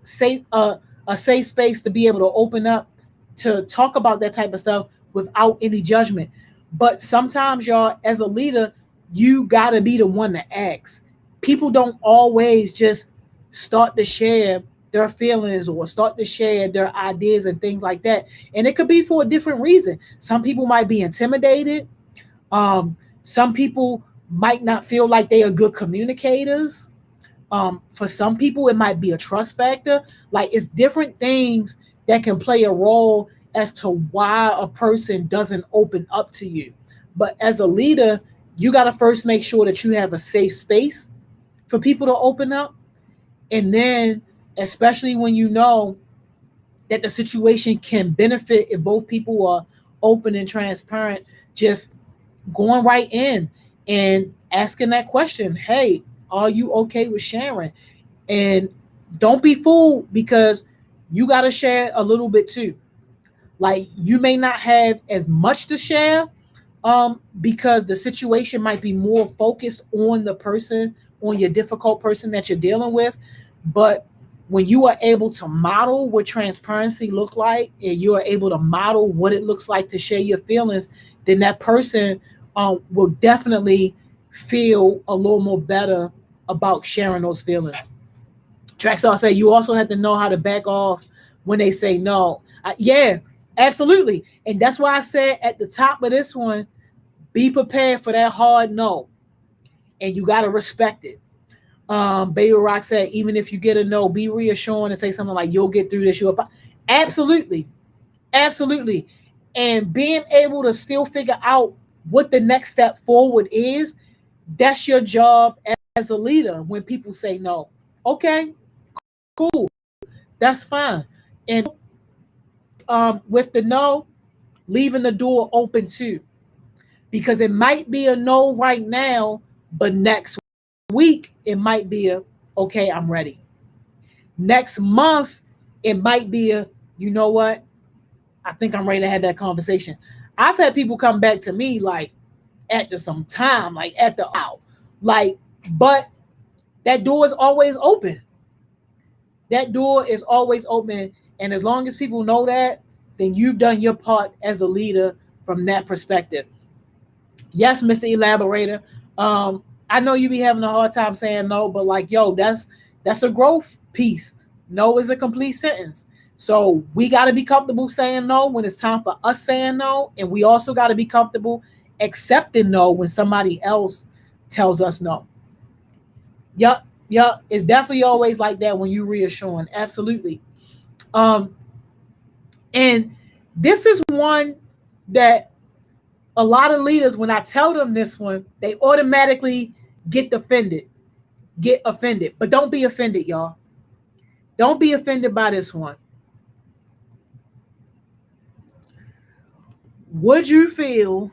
safe space to be able to open up to talk about that type of stuff without any judgment. But sometimes, y'all, as a leader, you got to be the one to ask. People don't always just start to share their feelings or start to share their ideas and things like that. And it could be for a different reason. Some people might be intimidated. Some people might not feel like they are good communicators. For some people, it might be a trust factor. Like, it's different things that can play a role as to why a person doesn't open up to you. But as a leader, you got to first make sure that you have a safe space for people to open up. And then, especially when you know that the situation can benefit if both people are open and transparent, just going right in and asking that question, hey, are you okay with sharing? And don't be fooled, because you got to share a little bit too. Like, you may not have as much to share, because the situation might be more focused on the person, on your difficult person that you're dealing with. But when you are able to model what transparency look like, and you are able to model what it looks like to share your feelings, then that person will definitely feel a little more better about sharing those feelings. Trackstar say you also have to know how to back off when they say no. Yeah, absolutely. And that's why I said at the top of this one, be prepared for that hard no. And you got to respect it. Baby Rock said, even if you get a no, be reassuring and say something like, you'll get through this. Absolutely. Absolutely. And being able to still figure out what the next step forward is, that's your job as a leader when people say no. Okay, cool. That's fine. And with the no, leaving the door open too. Because it might be a no right now, but next week it might be a, okay, I'm ready. Next month it might be a, you know what, I think I'm ready to have that conversation. I've had people come back to me like after some time, like at the out, like, but that door is always open. That door is always open. And as long as people know that, then you've done your part as a leader from that perspective. Yes, Mr. Elaborator. I know you be having a hard time saying no, but like, yo, that's a growth piece. No is a complete sentence. So we got to be comfortable saying no when it's time for us saying no. And we also got to be comfortable accepting no when somebody else tells us no. Yup, yup. It's definitely always like that when you reassuring. Absolutely. Um, and this is one that a lot of leaders, when I tell them this one, they automatically get offended. But don't be offended, y'all. Don't be offended by this one. Would you feel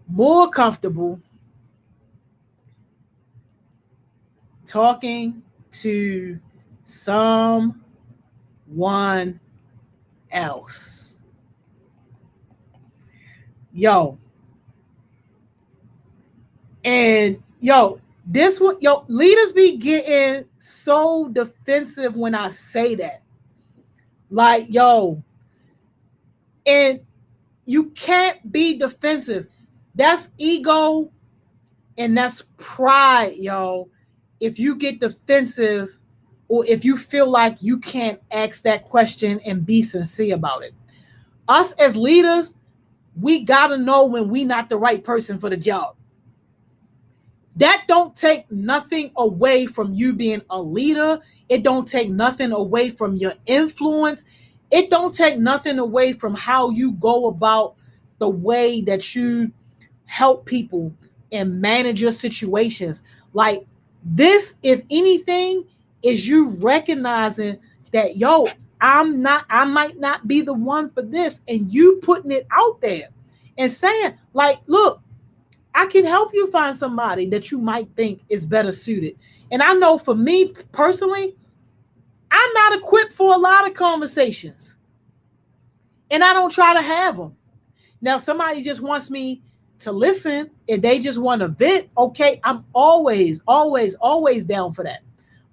more comfortable talking to someone else? Yo. And yo, this one, yo, leaders be getting so defensive when I say that. Like, yo, and you can't be defensive. That's ego and that's pride, yo. If you get defensive or if you feel like you can't ask that question and be sincere about it. Us as leaders, we got to know when we not the right person for the job. That don't take nothing away from you being a leader. It don't take nothing away from your influence. It don't take nothing away from how you go about the way that you help people and manage your situations. Like this, if anything, is you recognizing that, yo, I might not be the one for this, and you putting it out there and saying, like, look, I can help you find somebody that you might think is better suited. And I know for me personally, I'm not equipped for a lot of conversations. And I don't try to have them. Now, if somebody just wants me to listen, if they just want to vent, okay, I'm always down for that.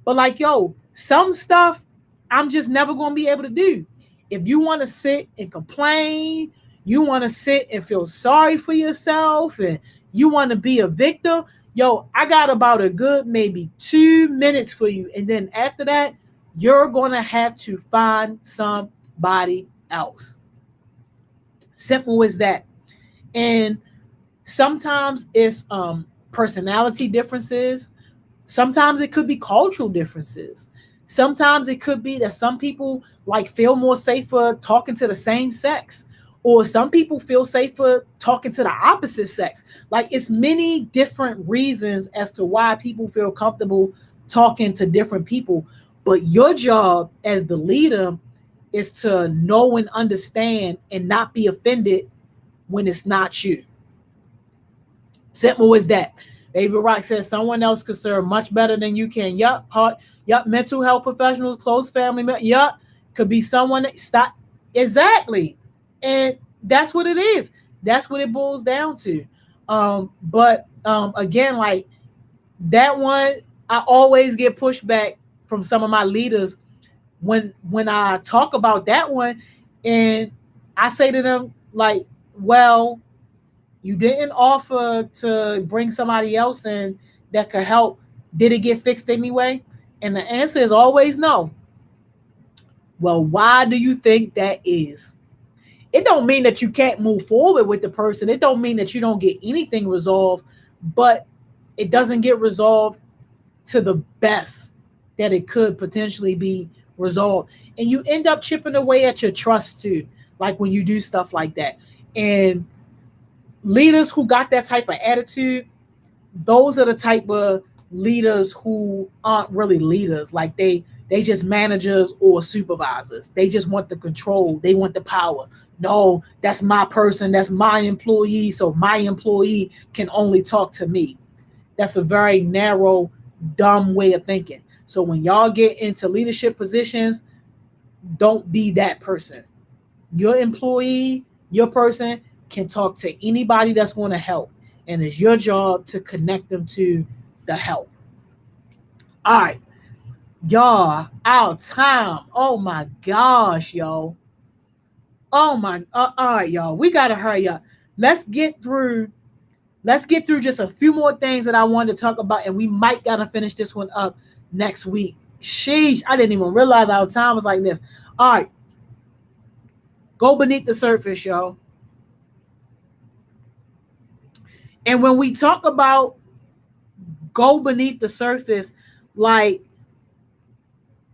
But like, yo, some stuff I'm just never going to be able to do. If you want to sit and complain, you want to sit and feel sorry for yourself, and you want to be a victim, yo, I got about a good maybe 2 minutes for you. And then after that, you're going to have to find somebody else. Simple as that. And sometimes it's personality differences. Sometimes it could be cultural differences. Sometimes it could be that some people like feel more safer talking to the same sex, or some people feel safer talking to the opposite sex. Like it's many different reasons as to why people feel comfortable talking to different people. But your job as the leader is to know and understand and not be offended when it's not you. Simple as that. Baby Rock says someone else could serve much better than you can. Yup, heart. Yup, mental health professionals, close family. Yup, could be someone that stop. Exactly, and that's what it is. That's what it boils down to. But again, like that one, I always get pushback from some of my leaders when I talk about that one, and I say to them like, well, you didn't offer to bring somebody else in that could help. Did it get fixed anyway? And the answer is always no. Well, why do you think that is? It don't mean that you can't move forward with the person. It don't mean that you don't get anything resolved, but it doesn't get resolved to the best that it could potentially be resolved. And you end up chipping away at your trust too, like when you do stuff like that. And leaders who got that type of attitude, those are the type of leaders who aren't really leaders. Like they just managers or supervisors. They just want the control. They want the power. No, that's my person. That's my employee. So my employee can only talk to me. That's a very narrow, dumb way of thinking. So when y'all get into leadership positions, don't be that person. Your employee, your person can talk to anybody that's going to help. And it's your job to connect them to the help. All right. Y'all, our time. Oh my gosh, yo. Oh my. All right, y'all. We got to hurry up. Let's get through. Let's get through just a few more things that I wanted to talk about. And we might got to finish this one up next week. Sheesh. I didn't even realize our time was like this. All right. Go beneath the surface, y'all. And when we talk about go beneath the surface, like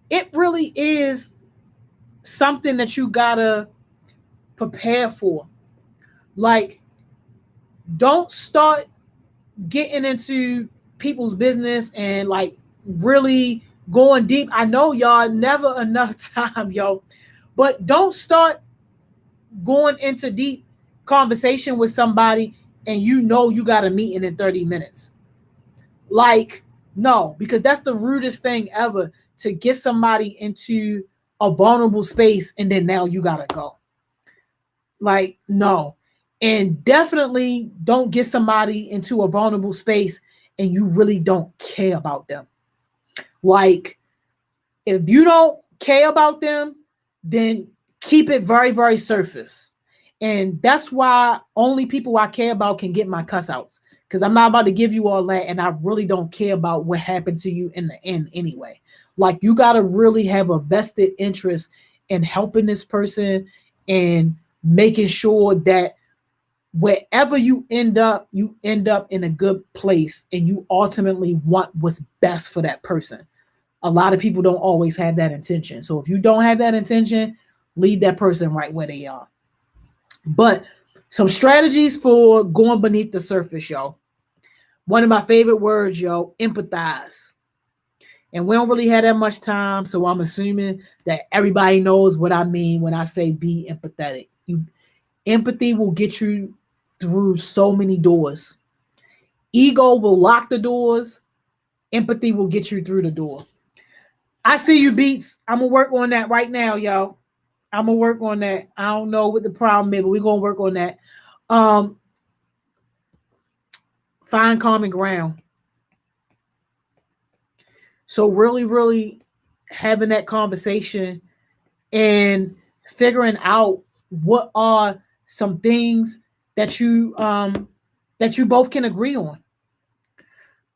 it really is something that you gotta prepare for. Like, don't start getting into people's business and like really going deep. I know y'all never enough time, yo, but don't start going into deep conversation with somebody and you know you got a meeting in 30 minutes. Like, no, because that's the rudest thing ever, to get somebody into a vulnerable space and then now you gotta go. Like, no. And definitely don't get somebody into a vulnerable space and you really don't care about them. Like, if you don't care about them, then keep it very, very surface. And that's why only people I care about can get my cuss outs. Because I'm not about to give you all that, and I really don't care about what happened to you in the end anyway. Like, you got to really have a vested interest in helping this person and making sure that wherever you end up in a good place and you ultimately want what's best for that person. A lot of people don't always have that intention. So if you don't have that intention, leave that person right where they are. But some strategies for going beneath the surface, y'all. One of my favorite words, yo, empathize. And we don't really have that much time, so I'm assuming that everybody knows what I mean when I say be empathetic. Empathy will get you through so many doors. Ego will lock the doors. Empathy will get you through the door. I see you, Beats. I'm going to work on that right now, y'all. I'm going to work on that. I don't know what the problem is, but we're going to work on that. Find common ground. So really, really having that conversation and figuring out what are some things that you both can agree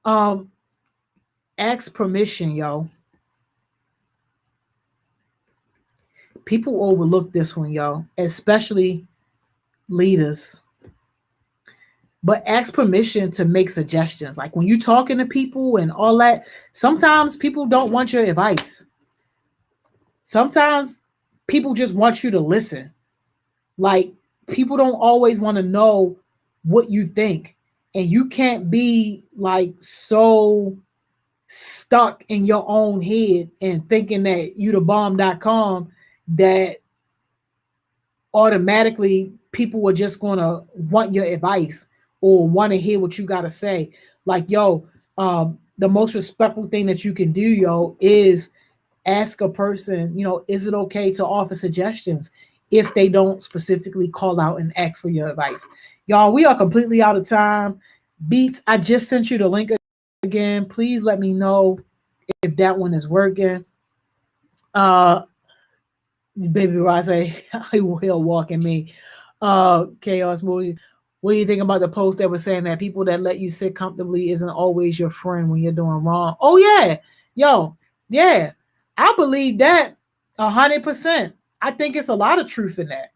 on. Ask permission, yo. People overlook this one, y'all, especially leaders. but ask permission to make suggestions. Like when you're talking to people and all that, sometimes people don't want your advice. Sometimes people just want you to listen. Like people don't always want to know what you think. And you can't be like so stuck in your own head and thinking that you the bomb.com that automatically people are just gonna want your advice or want to hear what you gotta say. Like, yo, the most respectful thing that you can do, yo, is ask a person, is it okay to offer suggestions if they don't specifically call out and ask for your advice? Y'all, we are completely out of time. Beats, I just sent you the link again. Please let me know if that one is working. Baby Rose, he'll walk in me. Chaos Movie. What do you think about the post that was saying that people that let you sit comfortably isn't always your friend when you're doing wrong? Oh yeah, yo, yeah, I believe that 100%. I think it's a lot of truth in that.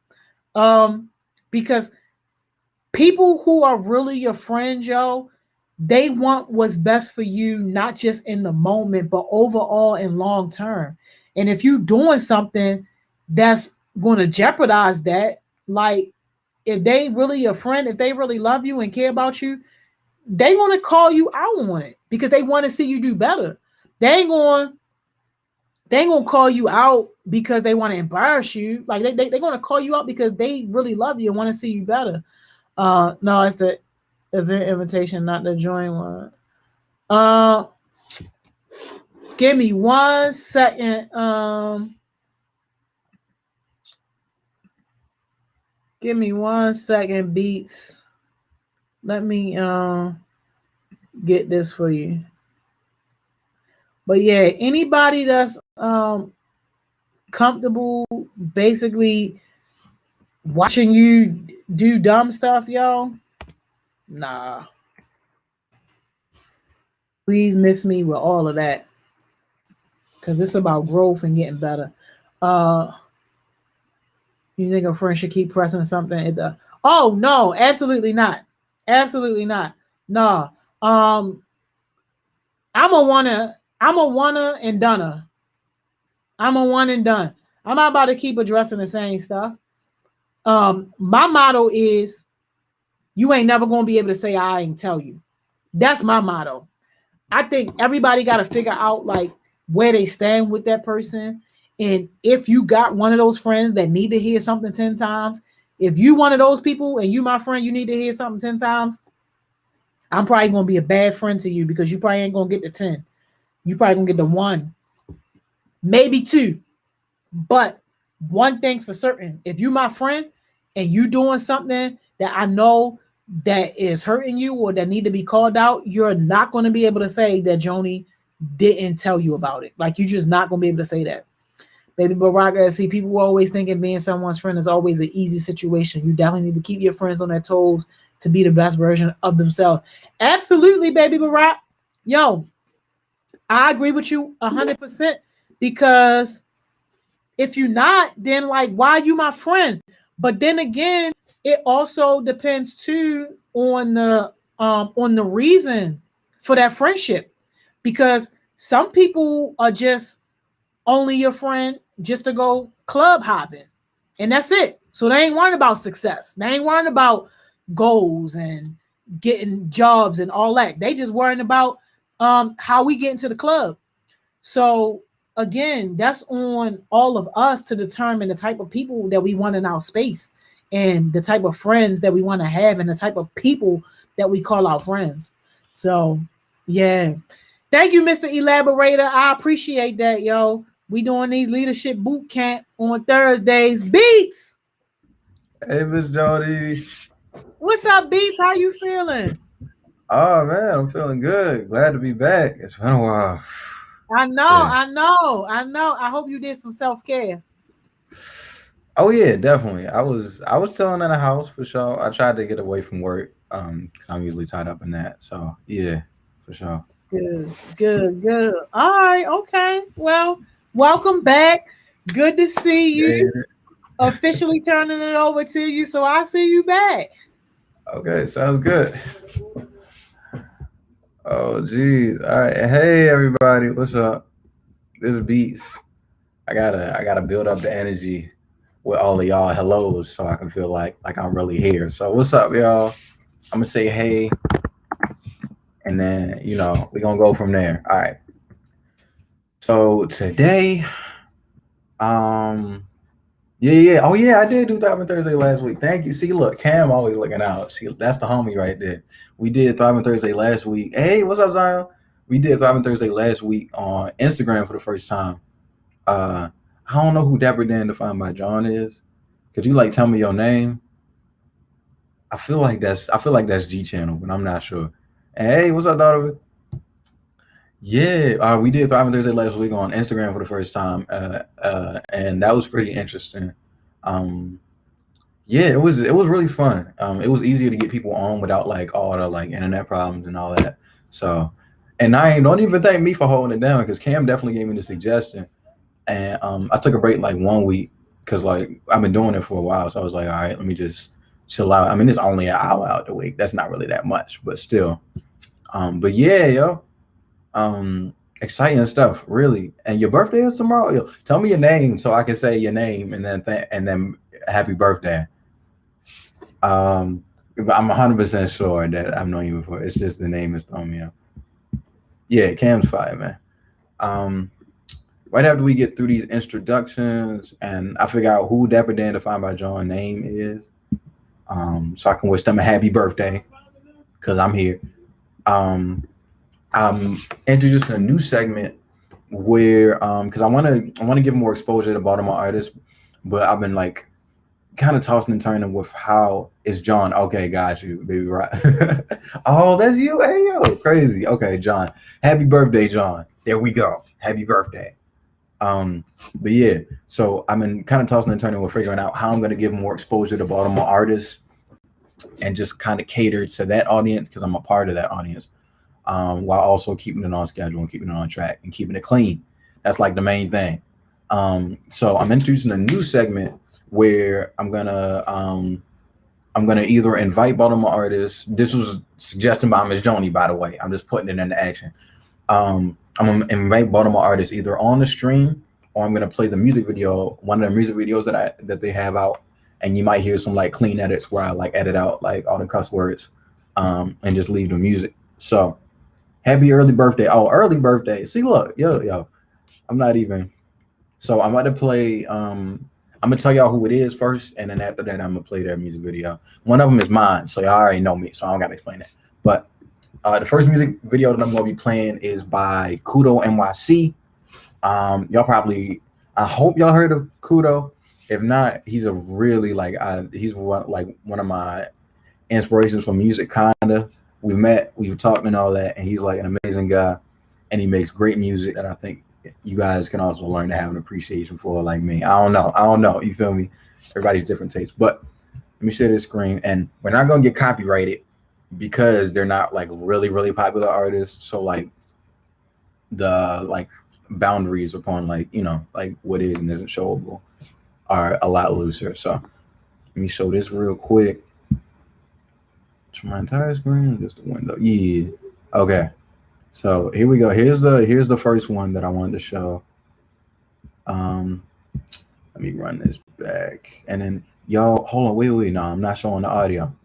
Because people who are really your friends, yo, they want what's best for you, not just in the moment, but overall and long term. And if you're doing something that's going to jeopardize that, like if they really your friend, if they really love you and care about you, they want to call you out on it because they want to see you do better. They ain't going to call you out because they want to embarrass you. Like they're going to call you out because they really love you and want to see you better. No, it's the event invitation, not the join one. Give me 1 second. Give me 1 second, Beats. Let me get this for you. But yeah, anybody that's comfortable basically watching you do dumb stuff, yo, nah. Please mix me with all of that. Because it's about growth and getting better. You think a friend should keep pressing something? Oh no, absolutely not. Absolutely not. No. I'm a one and done. I'm a one and done. I'm not about to keep addressing the same stuff. My motto is you ain't never gonna be able to say I ain't tell you. That's my motto. I think everybody got to figure out like where they stand with that person. And if you got one of those friends that need to hear something 10 times, if you one of those people and you my friend, you need to hear something 10 times, I'm probably going to be a bad friend to you because you probably ain't going to get the 10. You probably going to get the 1, maybe 2. But one thing's for certain, if you my friend and you doing something that I know that is hurting you or that need to be called out, you're not going to be able to say that Joni didn't tell you about it. Like, you're just not going to be able to say that. Baby Baraka, see, people always thinking being someone's friend is always an easy situation. You definitely need to keep your friends on their toes to be the best version of themselves. Absolutely, baby Baraka. Yo, I agree with you 100% because if you're not, then like, why are you my friend? But then again, it also depends too on the reason for that friendship, because some people are just only your friend just to go club hopping, and that's it. So they ain't worrying about success. They ain't worrying about goals and getting jobs and all that. They just worrying about how we get into the club. So again, that's on all of us to determine the type of people that we want in our space and the type of friends that we want to have and the type of people that we call our friends. So yeah, thank you, Mr. Elaborator. I appreciate that, yo. We doing these leadership boot camp on Thursdays. Beats. Hey, Miss Jody. What's up, Beats? How you feeling? Oh man, I'm feeling good. Glad to be back. It's been a while. I know. I hope you did some self-care. Oh yeah, definitely. I was chilling in the house for sure. I tried to get away from work. 'Cause I'm usually tied up in that. So yeah, for sure. Good. All right, okay. Well, welcome back. Good to see you. Yeah. Officially turning it over to you, so I see you back. Okay, sounds good. Oh, geez. All right. Hey, everybody. What's up? This is Beats. I gotta build up the energy with all of y'all hellos so I can feel like I'm really here. So what's up, y'all? I'm gonna say hey, and then we're gonna go from there. All right. So today, um, yeah. Oh yeah, I did do Thriving Thursday last week. Thank you. See, look, Cam always looking out. That's the homie right there. We did Thriving Thursday last week. Hey, what's up, Zion? We did Thriving Thursday last week on Instagram for the first time. Uh, I don't know who Dapper Dan Defined by John is. Could you tell me your name? I feel like that's G Channel, but I'm not sure. And hey, what's up, Donovan? Yeah, we did Thriving Thursday last week on Instagram for the first time, and that was pretty interesting. Um, yeah, it was really fun. It was easier to get people on without all the internet problems and all that. So, and don't even thank me for holding it down because Cam definitely gave me the suggestion, and I took a break 1 week because I've been doing it for a while, so I was like, all right, let me just chill out. I mean, it's only an hour out the week. That's not really that much, but still. But yeah, yo. Exciting stuff, really. And your birthday is tomorrow. Yo, tell me your name so I can say your name and then happy birthday. Um, but I'm 100% sure that I've known you before. It's just the name is throwing me up. Yeah, Cam's fire, man. Um, right after we get through these introductions and I figure out who Dapper Dan Defined by John name is, so I can wish them a happy birthday because I'm here. Um, I'm introducing a new segment where because I want to give more exposure to Baltimore artists, but I've been kind of tossing and turning with how is John. Okay, got you, baby, right? Oh, that's you. Hey, yo, crazy. Okay, John, happy birthday, John. There we go. Happy birthday. Um, but yeah, so I've been kind of tossing and turning with figuring out how I'm going to give more exposure to Baltimore artists and just kind of cater to that audience because I'm a part of that audience, while also keeping it on schedule and keeping it on track and keeping it clean. That's the main thing. So I'm introducing a new segment where I'm gonna either invite Baltimore artists. This was suggested by Miss Joni, by the way. I'm just putting it into action. I'm gonna invite Baltimore artists either on the stream or I'm gonna play the music video, one of the music videos that they have out, and you might hear some clean edits where I edit out all the cuss words, and just leave the music. So happy early birthday! Oh, early birthday! See, look, yo, I'm not even. So I'm about to play. I'm gonna tell y'all who it is first, and then after that, I'm gonna play their music video. One of them is mine, so y'all already know me, so I don't gotta explain that. But the first music video that I'm gonna be playing is by Kudo NYC. Y'all probably, I hope y'all heard of Kudo. If not, he's a really he's one of my inspirations for music. Kinda, we've met, we've talked, and all that, and he's an amazing guy, and he makes great music that I think you guys can also learn to have an appreciation for, like me. I don't know. You feel me? Everybody's different tastes, but let me share this screen, and we're not gonna get copyrighted because they're not really really popular artists. So the boundaries upon what is and isn't showable are a lot looser. So let me show this real quick. To my entire screen, just the window. Yeah. Okay. So here we go. Here's the first one that I wanted to show. Let me run this back, and then y'all hold on. Wait. No, I'm not showing the audio.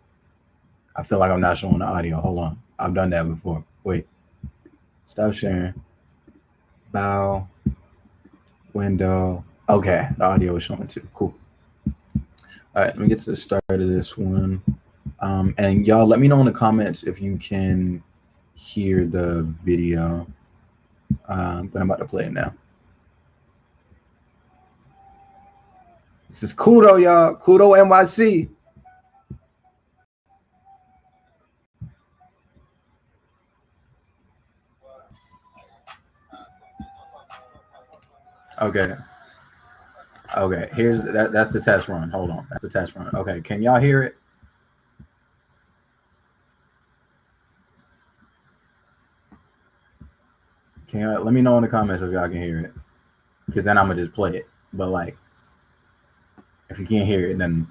I feel like I'm not showing the audio. Hold on. I've done that before. Wait. Stop sharing. Bow. Window. Okay. The audio is showing too. Cool. All right. Let me get to the start of this one. And y'all let me know in the comments if you can hear the video. But I'm about to play it now. This is Kudo, y'all. Kudo NYC. Okay. Okay. That's the test run. Hold on. That's the test run. Okay. Can y'all hear it? Can y'all let me know in the comments if y'all can hear it? Because then I'm gonna just play it. But if you can't hear it, then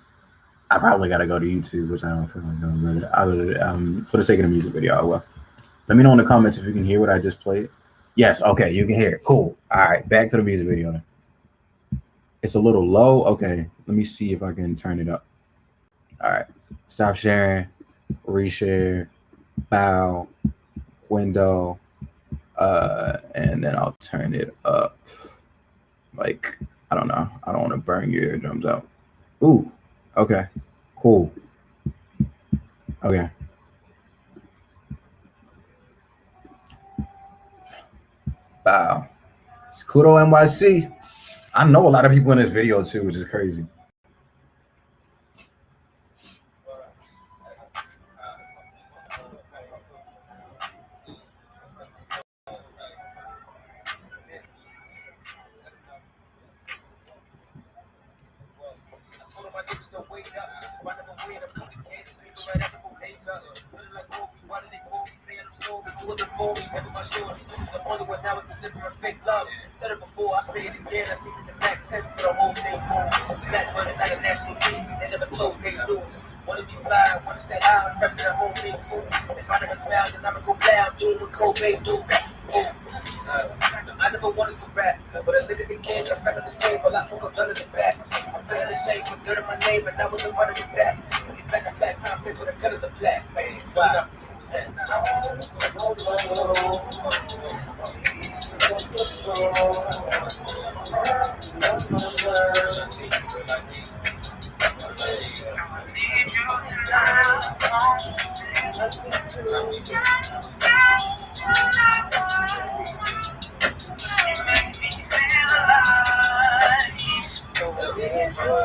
I probably gotta go to YouTube, which I don't feel like doing, but I would, for the sake of the music video, I will. Let me know in the comments if you can hear what I just played. Yes, okay, you can hear it. Cool. All right, back to the music video. It's a little low. Okay, let me see if I can turn it up. All right, stop sharing, reshare, bow, window, and then I'll turn it up. Like, I don't know. I don't want to burn your eardrums out. Ooh, okay, cool. Okay. Wow. It's Kudo NYC. I know a lot of people in this video too, which is crazy. Said it before, I say it again. I see the back 10 for the whole thing. Black money, not a national team. They never told they lose. Wanna be fly, wanna stay high, I'm pressing the whole thing fool. If I never smile, then I'ma go play. I'm doing what Kobe do. I never wanted to rap, but I look at the kids, I felt the same, but I smoke up under the back. I'm feeling the shame, put dirt in my name, and that was the one of the back. If you black, I'm black, time paper, the cut of the black. Wow.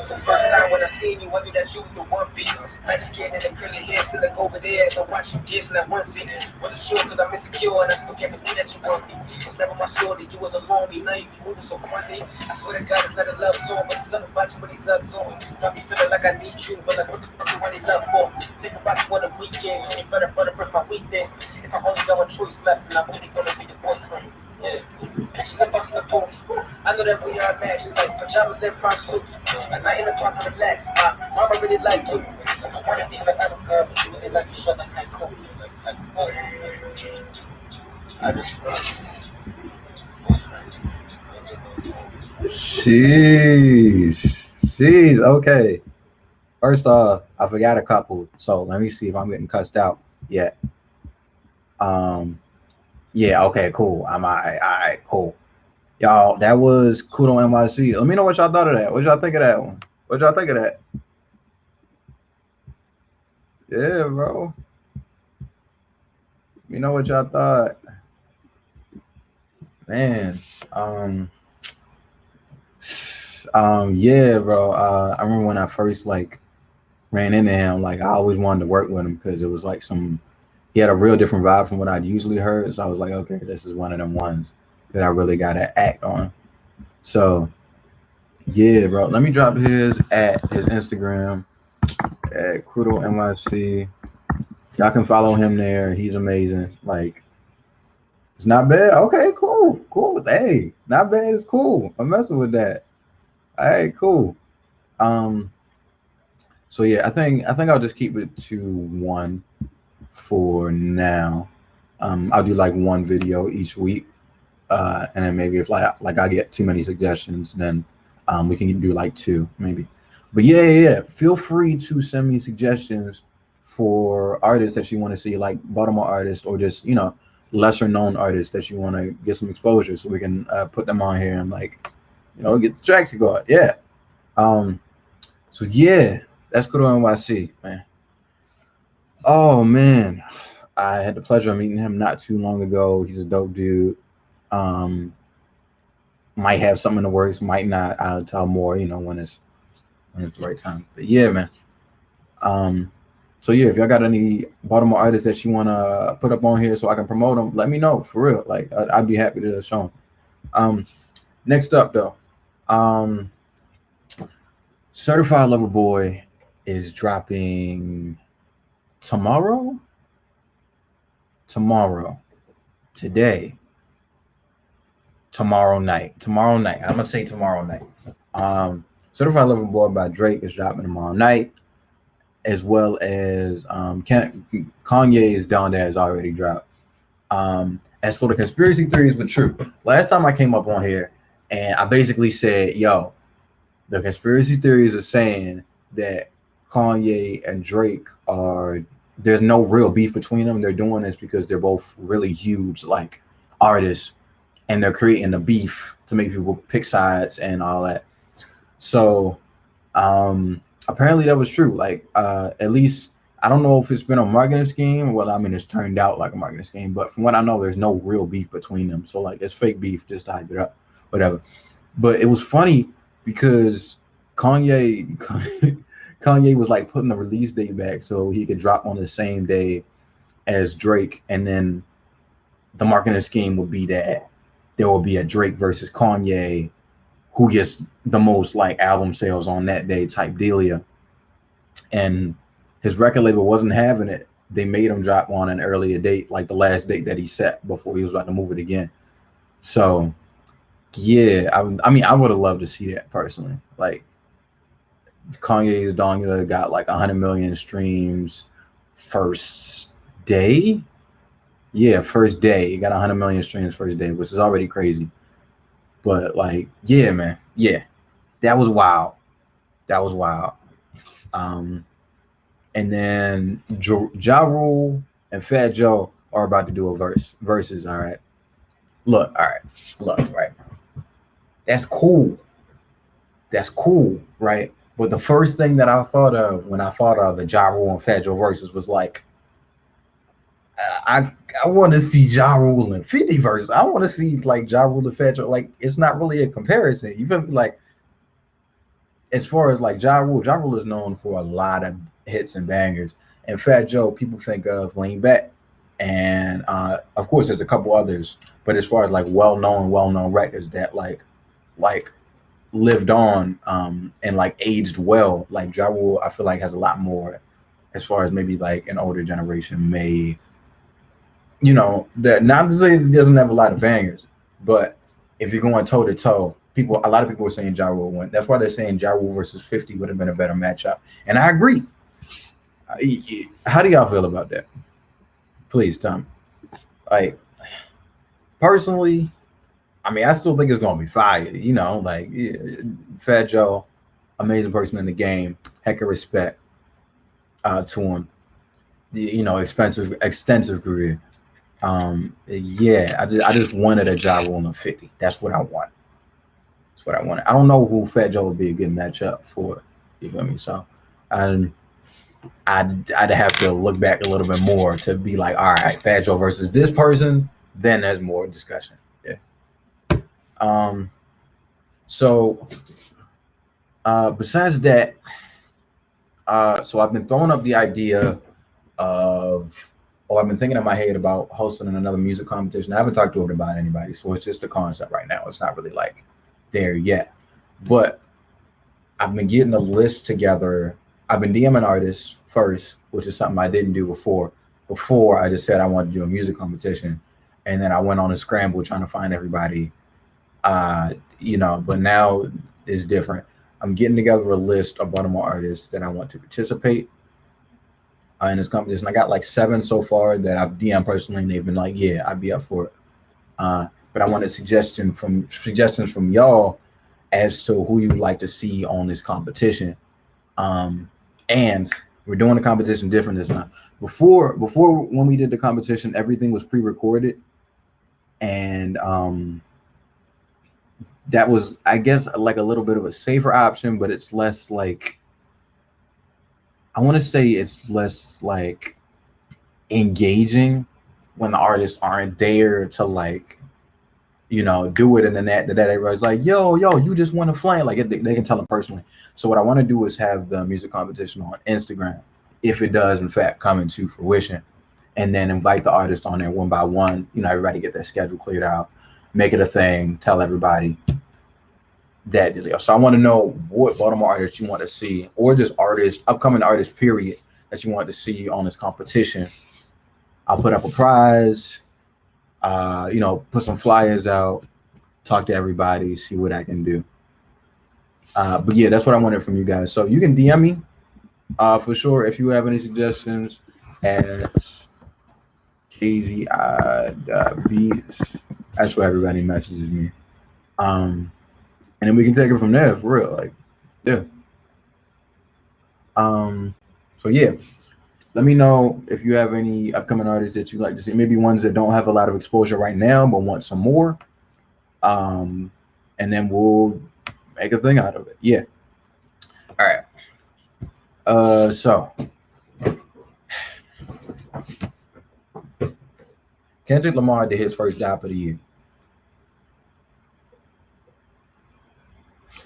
It's the first time when I seen you, I knew that you was the one beat. Light skin and the curly hair, still like over there as I watch you dancing at one scene. Wasn't sure cause I'm insecure and I still can't believe that you want me. It's never my shorty, you was alone, me, now you be moving so funny. I swear to God it's not a love song, but it's something about you when he's up on. Got me feeling like I need you, but like what the fuck do I need love for? Think about you on the weekend, you ain't better first my weekdays. If I only got one choice left, then I'm really gonna be your boyfriend. Yeah. Pictures of us in the booth. I know that we are matched, like pajamas and prom suits. At night in the park to relax. My mama really like you. I wanna be forever, girl, but you really like to shut like that cool. I just want Jeez. Okay. First off, I forgot a couple, so let me see if I'm getting cussed out yet. Yeah, okay, cool. I'm all right, cool. Y'all, that was Kudo NYC. Let me know what y'all thought of that. What y'all think of that one? What y'all think of that? Yeah, bro. You know what y'all thought? Man. Yeah, bro. I remember when I first like ran into him, like I always wanted to work with him because it was like he had a real different vibe from what I'd usually heard. So I was like, okay, this is one of them ones that I really gotta act on. So yeah, bro. Let me drop his Instagram at Kudo NYC. Y'all can follow him there. He's amazing. Like, it's not bad. Okay, cool. Hey, not bad. It's cool. I'm messing with that. All right, cool. So yeah, I think I'll just keep it to one for now. I'll do like one video each week, and then maybe if like I get too many suggestions, then we can do like two maybe. But yeah. Feel free to send me suggestions for artists that you want to see, like Baltimore artists or just lesser known artists that you want to get some exposure, so we can put them on here and like get the tracks to go out. Yeah. So yeah, that's Kudo NYC, man. Oh man, I had the pleasure of meeting him not too long ago. He's a dope dude. Might have something in the works, might not. I'll tell more, when it's the right time. But yeah, man. So yeah, if y'all got any Baltimore artists that you want to put up on here so I can promote them, let me know, for real. Like I'd be happy to show them. Next up though, Certified Lover Boy is dropping tomorrow, today, tomorrow night. I'm gonna say tomorrow night. Certified Lover Boy by Drake is dropping tomorrow night. as well as Kanye's Donda has already dropped. And so the conspiracy theories were true. Last time I came up on here and I basically said, yo, the conspiracy theories are saying that Kanye and Drake there's no real beef between them. They're doing this because they're both really huge like artists and they're creating a beef to make people pick sides and all that. So apparently that was true. Like at least I don't know if it's been a marketing scheme. Well, I mean, it's turned out like a marketing scheme, but from what I know, there's no real beef between them. So like it's fake beef just to hype it up, whatever. But it was funny because Kanye was like putting the release date back so he could drop on the same day as Drake, and then the marketing scheme would be that there will be a Drake versus Kanye, who gets the most like album sales on that day type dealia. And his record label wasn't having it. They made him drop on an earlier date, like the last date that he set before he was about to move it again. So yeah, I mean, I would have loved to see that personally. Like Kanye's Donda got like 100 million streams first day. Yeah, first day. It got 100 million streams first day, which is already crazy. But like, yeah, man. Yeah. That was wild. That was wild. And then Ja Rule and Fat Joe are about to do a verses, all right? Look, right? That's cool. That's cool, right? But the first thing that I thought of when I thought of the Ja Rule and Fat Joe verses was like, I want to see Ja Rule and 50 verses. I want to see like Ja Rule and Fat Joe. Like, it's not really a comparison. You feel me? Like, as far as like Ja Rule is known for a lot of hits and bangers. And Fat Joe, people think of Lean Back. And of course, there's a couple others. But as far as like well-known records that like lived on and like aged well, like Ja Rule, I feel like has a lot more as far as maybe like an older generation may, you know, that not to say it doesn't have a lot of bangers, but if you're going toe to toe, a lot of people are saying Ja Rule win. That's why they're saying Ja Rule versus 50 would have been a better matchup. And I agree. How do y'all feel about that? Please tell me. Like, personally, I mean, I still think it's gonna be fire. You know, like Fat Joe, amazing person in the game, heck of respect to him. You know, extensive career. Yeah, I just wanted a Ja Rule in 50. That's what I want. That's what I wanted. I don't know who Fat Joe would be a good matchup for. You feel me? So, I'd have to look back a little bit more to be like, all right, Fat Joe versus this person. Then there's more discussion. Yeah. So besides that, so I've been throwing up the idea of, or I've been thinking in my head about hosting another music competition. I haven't talked to it about anybody, so it's just a concept right now. It's not really like there yet, but I've been getting a list together. I've been DMing artists first, which is something I didn't do before. Before I just said I wanted to do a music competition, and then I went on a scramble trying to find everybody. You know, but now it's different. I'm getting together a list of Baltimore artists that I want to participate in this competition. I got like 7 so far that I've DM'd personally, and they've been like, "Yeah, I'd be up for it." But I wanted suggestions from y'all as to who you would like to see on this competition. And we're doing the competition different this time. Before when we did the competition, everything was pre-recorded, and that was, I guess, like a little bit of a safer option, but it's less like, I want to say it's less like engaging when the artists aren't there to like, you know, do it in the net that everybody's like, yo, you just want to flame. Like they can tell them personally. So what I want to do is have the music competition on Instagram, if it does in fact come into fruition, and then invite the artists on there one by one. You know, everybody get their schedule cleared out, make it a thing, tell everybody that deal. So I want to know what Baltimore artists you want to see, or just artists, upcoming artists, period, that you want to see on this competition. I'll put up a prize, you know, put some flyers out, talk to everybody, see what I can do. But yeah, that's what I wanted from you guys. So you can DM me For sure, if you have any suggestions at KZI.beats, that's where everybody messages me. And then we can take it from there for real. Like, yeah. So yeah. Let me know if you have any upcoming artists that you like to see. Maybe ones that don't have a lot of exposure right now, but want some more. And then we'll make a thing out of it. Yeah. All right. So Kendrick Lamar did his first job of the year.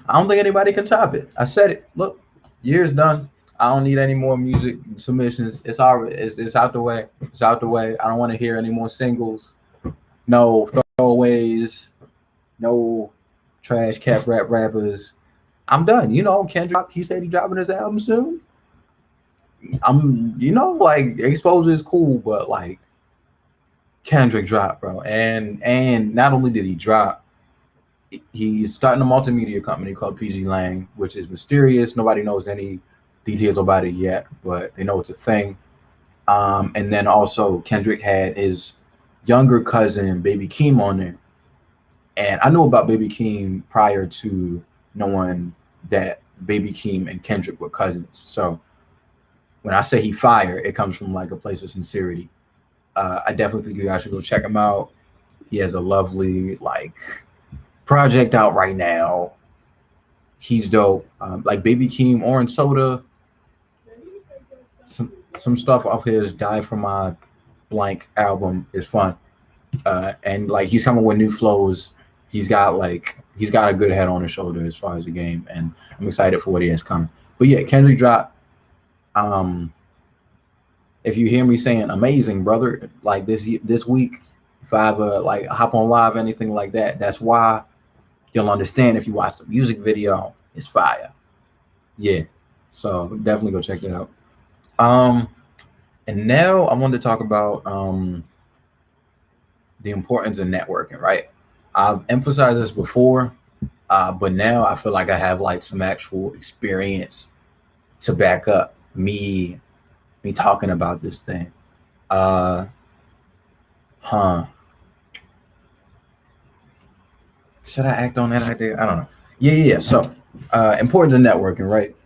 I don't think anybody can top it. I said it. Look, year's done. I don't need any more music submissions. It's already it's out the way. It's out the way. I don't want to hear any more singles. No throwaways. No trash cap rappers. I'm done. You know, Kendrick, he said he dropping his album soon. Like exposure is cool, but like Kendrick dropped, bro. And not only did he drop, he's starting a multimedia company called PG Lang, which is mysterious. Nobody knows any details about it yet, but they know it's a thing. And then also Kendrick had his younger cousin Baby Keem on there. And I knew about Baby Keem prior to knowing that Baby Keem and Kendrick were cousins. So when I say he fire, it comes from like a place of sincerity. I definitely think you guys should go check him out. He has a lovely like project out right now. He's dope. Like Baby Keem, Orange Soda, some stuff off his Die for My Blank album is fun. And like he's coming with new flows. He's got a good head on his shoulder as far as the game, and I'm excited for what he has coming. But yeah, Kendrick drop. If you hear me saying amazing, brother, like this week, if I ever like hop on live, anything like that, that's why. You'll understand if you watch the music video. It's fire. Yeah. So definitely go check that out. And now I wanted to talk about the importance of networking, right? I've emphasized this before, but now I feel like I have like some actual experience to back up me talking about this thing. Should I act on that idea? I don't know. Yeah. So, importance of networking, right?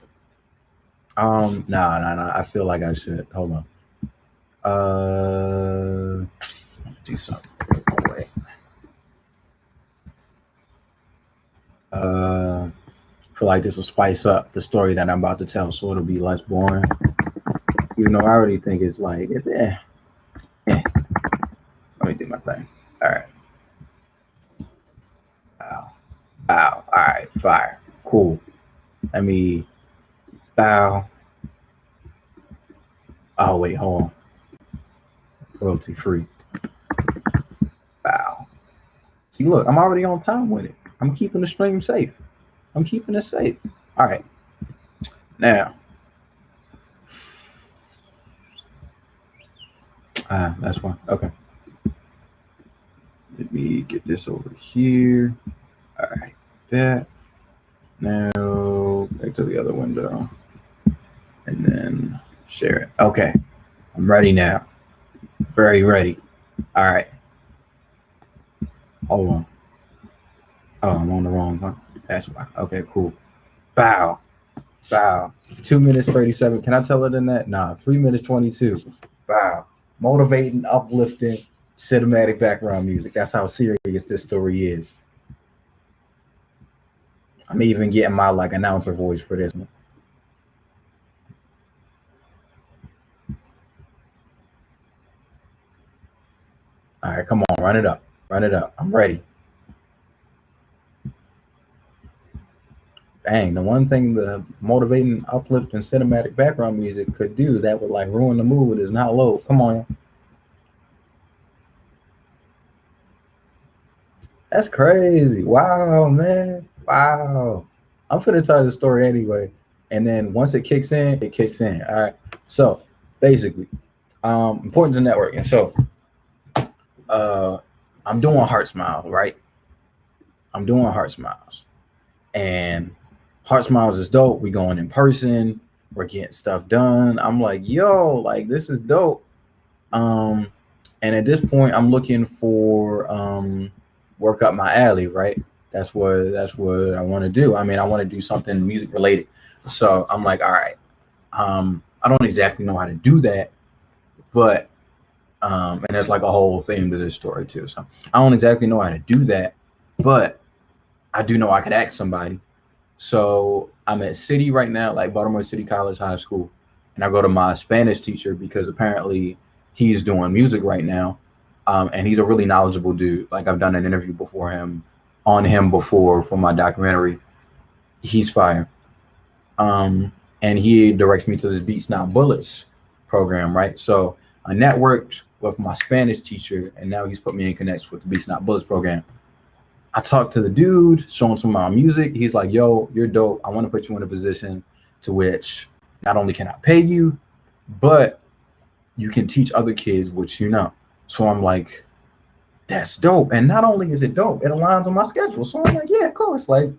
Nah. I feel like I should. Hold on. Do something real quick. I feel like this will spice up the story that I'm about to tell, so it'll be less boring. Even though I already think it's like, Let me do my thing. All right. Bow. All right. Fire. Cool. Let me bow. Oh, wait. Hold on. Royalty free. Bow. See, look, I'm already on time with it. I'm keeping the stream safe. I'm keeping it safe. All right. Now. That's fine. Okay. Let me get this over here. All right. That. Now back to the other window. And then share it. Okay. I'm ready now. Very ready. All right. Hold on. Oh, I'm on the wrong one. That's why. Okay, cool. Bow. 2 minutes 37. Can I tell it in that? Nah, 3 minutes 22. Bow. Motivating, uplifting, cinematic background music. That's how serious this story is. I'm even getting my like announcer voice for this one. All right, come on, run it up. I'm ready. Dang, the one thing the motivating, uplifting, cinematic background music could do that would like ruin the mood is not low. Come on. That's crazy. Wow, man. Wow. I'm finna tell the story anyway. And then once it kicks in, it kicks in. All right. So basically, importance of networking. So I'm doing Heart Smiles, right? I'm doing Heart Smiles. And Heart Smiles is dope. We going in person. We're getting stuff done. I'm like, yo, like this is dope. Um, and at this point, I'm looking for work up my alley, right? That's what I want to do. I mean, I want to do something music related. So I'm like, all right. I don't exactly know how to do that, but and there's like a whole theme to this story too. So I don't exactly know how to do that, but I do know I could ask somebody. So I'm at City right now, like Baltimore City College High School, and I go to my Spanish teacher because apparently he's doing music right now, and he's a really knowledgeable dude. Like I've done an interview before him on him before for my documentary. He's fire. And he directs me to this Beats Not Bullets program, right? So I networked with my Spanish teacher, and now he's put me in connects with the Beats Not Bullets program. I talked to the dude, show him some of my music. He's like, yo, you're dope. I want to put you in a position to which not only can I pay you, but you can teach other kids what you know. So I'm like, that's dope. And not only is it dope, it aligns on my schedule. So I'm like, yeah, of course. Like,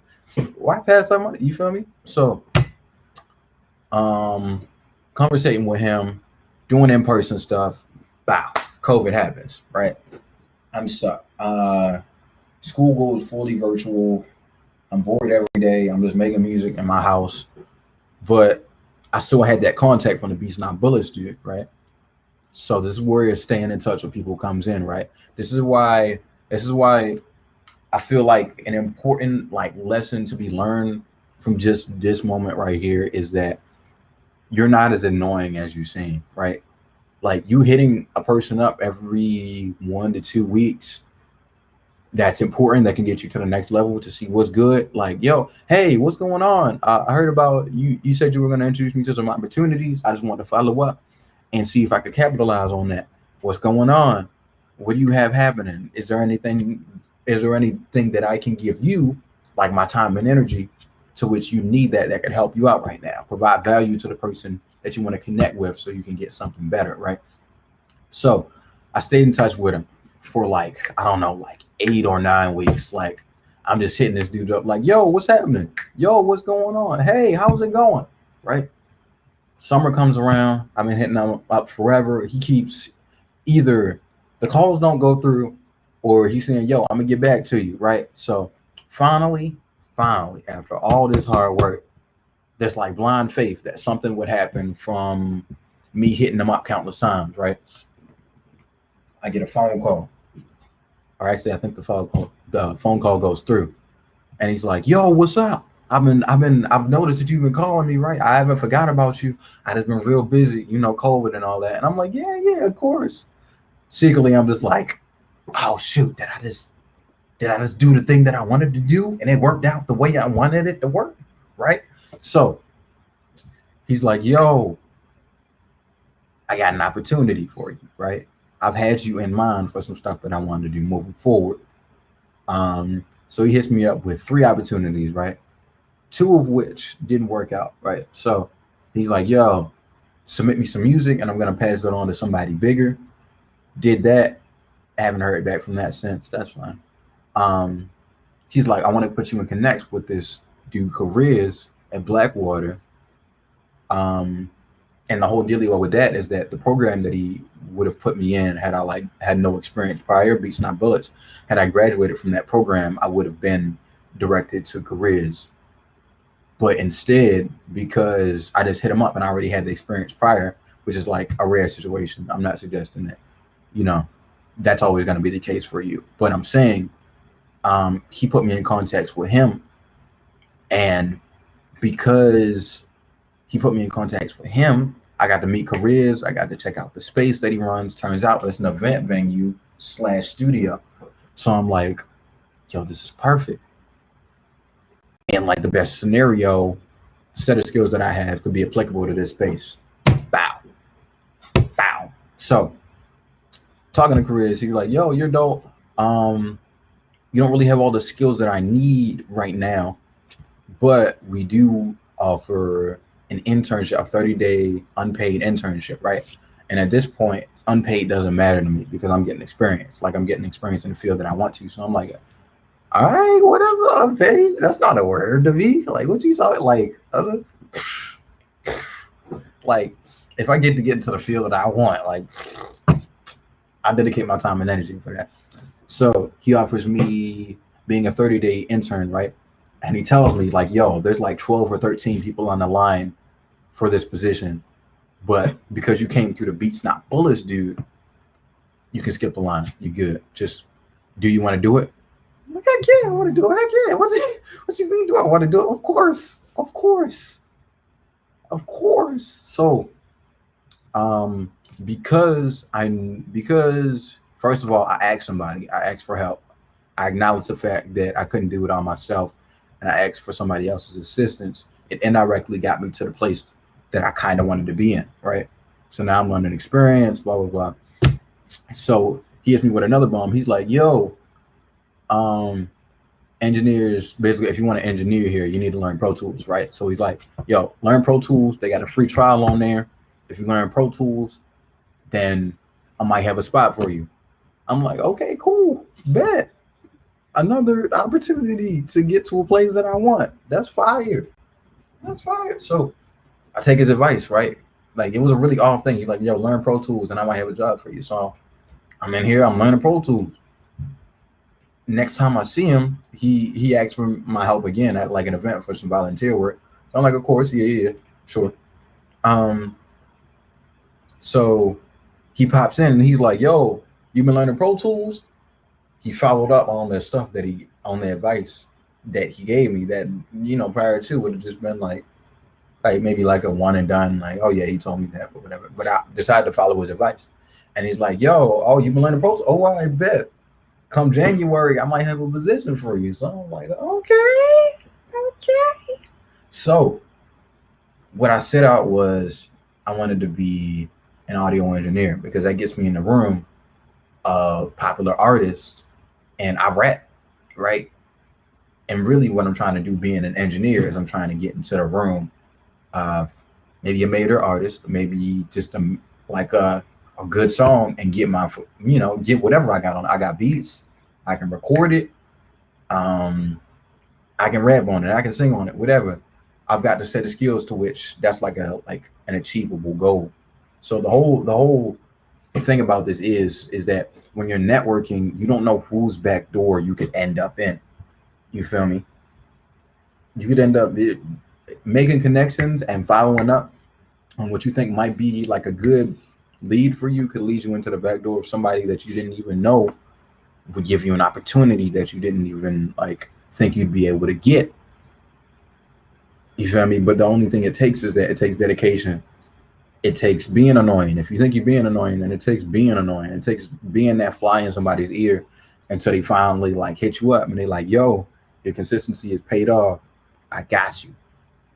why pass that money? You feel me? So conversating with him, doing in-person stuff, bow, COVID happens, right? I'm stuck. School goes fully virtual. I'm bored every day. I'm just making music in my house. But I still had that contact from the Beats Not Bullets dude, right? So this is where staying in touch with people comes in, right? This is why I feel like an important like lesson to be learned from just this moment right here is that you're not as annoying as you seem, right? Like you hitting a person up every 1 to 2 weeks, that's important. That can get you to the next level to see what's good. Like, yo, hey, what's going on? I heard about you. You said you were going to introduce me to some opportunities. I just want to follow up and see if I could capitalize on that. What's going on? What do you have happening? Is there anything that I can give you, like my time and energy, to which you need that could help you out right now, provide value to the person that you want to connect with so you can get something better, right? So I stayed in touch with him for like, I don't know, like 8 or 9 weeks. Like I'm just hitting this dude up like, yo, what's happening? Yo, what's going on? Hey, how's it going? Right? Summer comes around. I've been hitting him up forever. He keeps either the calls don't go through or he's saying, yo, I'm gonna get back to you, right? So finally, after all this hard work, there's like blind faith that something would happen from me hitting them up countless times, right? I get a phone call. Or actually, I think the phone call goes through. And he's like, yo, what's up? I've noticed that you've been calling me, right? I haven't forgot about you. I just been real busy, COVID and all that. And I'm like, yeah, of course. Secretly, I'm just like, oh shoot, did I just do the thing that I wanted to do? And it worked out the way I wanted it to work, right? So he's like, yo, I got an opportunity for you, right? I've had you in mind for some stuff that I wanted to do moving forward. So he hits me up with 3 opportunities, right? 2 of which didn't work out, right? So he's like, yo, submit me some music and I'm going to pass it on to somebody bigger. Did that. Haven't heard back from that since. That's fine. He's like, I want to put you in connects with this dude, Careers at Blackwater. And the whole dealio with that is that the program that he would have put me in had I had no experience prior, Beats Not Bullets, had I graduated from that program, I would have been directed to Careers. But instead, because I just hit him up and I already had the experience prior, which is like a rare situation. I'm not suggesting that, that's always going to be the case for you. But I'm saying he put me in contact with him. And because he put me in contact with him, I got to meet Careers. I got to check out the space that he runs. Turns out it's an event venue / studio. So I'm like, yo, this is perfect. And like the best scenario, set of skills that I have could be applicable to this space. Bow. So talking to Careers, he's like, yo, you're dope. You don't really have all the skills that I need right now, but we do offer an internship, a 30-day unpaid internship, right? And at this point, unpaid doesn't matter to me because I'm getting experience. Like I'm getting experience in the field that I want to. So I'm like, all right, whatever, unpaid. That's not a word to me. Like what you saw it like, like if I get into the field that I want, like I dedicate my time and energy for that. So he offers me being a 30-day intern, right? And he tells me like, yo, there's like 12 or 13 people on the line for this position. But because you came through the beats, not bullets, dude, you can skip the line. You're good. Just, do you want to do it? I'm like, heck yeah, I want to do it. Heck yeah. What you mean, do I want to do it? Of course. So, because first of all, I asked for help. I acknowledged the fact that I couldn't do it on myself, and I asked for somebody else's assistance. It indirectly got me to the place that I kind of wanted to be in, right? So now I'm learning experience, blah, blah, blah. So he hits me with another bomb. He's like, yo, engineers, basically, if you want to engineer here, you need to learn Pro Tools, right? So he's like, yo, learn Pro Tools. They got a free trial on there. If you learn Pro Tools, then I might have a spot for you. I'm like, okay, cool, bet. Another opportunity to get to a place that I want. That's fire. So I take his advice, right? Like, it was a really off thing. He's like, yo, learn Pro Tools and I might have a job for you. So I'm in here, I'm learning Pro Tools. Next time I see him, he asked for my help again at like an event for some volunteer work. I'm like, of course, yeah, sure. So he pops in and he's like, yo, you been learning Pro Tools? He followed up on the stuff on the advice that he gave me that, prior to would have just been like maybe like a one and done, like, oh yeah, he told me that, but whatever. But I decided to follow his advice. And he's like, yo, oh, you been learning Pro Tools? Oh, I bet. Come January, I might have a position for you. So I'm like, okay. So what I set out was I wanted to be an audio engineer because that gets me in the room of popular artists and I rap, right? And really what I'm trying to do being an engineer is I'm trying to get into the room of maybe a major artist, maybe just a good song and get get whatever I got on. I got beats, I can record it, I can rap on it, I can sing on it, whatever. I've got to set the skills to which that's like an achievable goal. So the whole thing about this is that when you're networking, you don't know whose back door you could end up in. You feel me? You could end up making connections and following up on what you think might be like a good lead for you, could lead you into the back door of somebody that you didn't even know would give you an opportunity that you didn't even think you'd be able to get. You feel me? But the only thing it takes is that it takes dedication. It takes being annoying. If you think you're being annoying, then it takes being annoying. It takes being that fly in somebody's ear until they finally hit you up and they're like, yo, your consistency is paid off. I got you.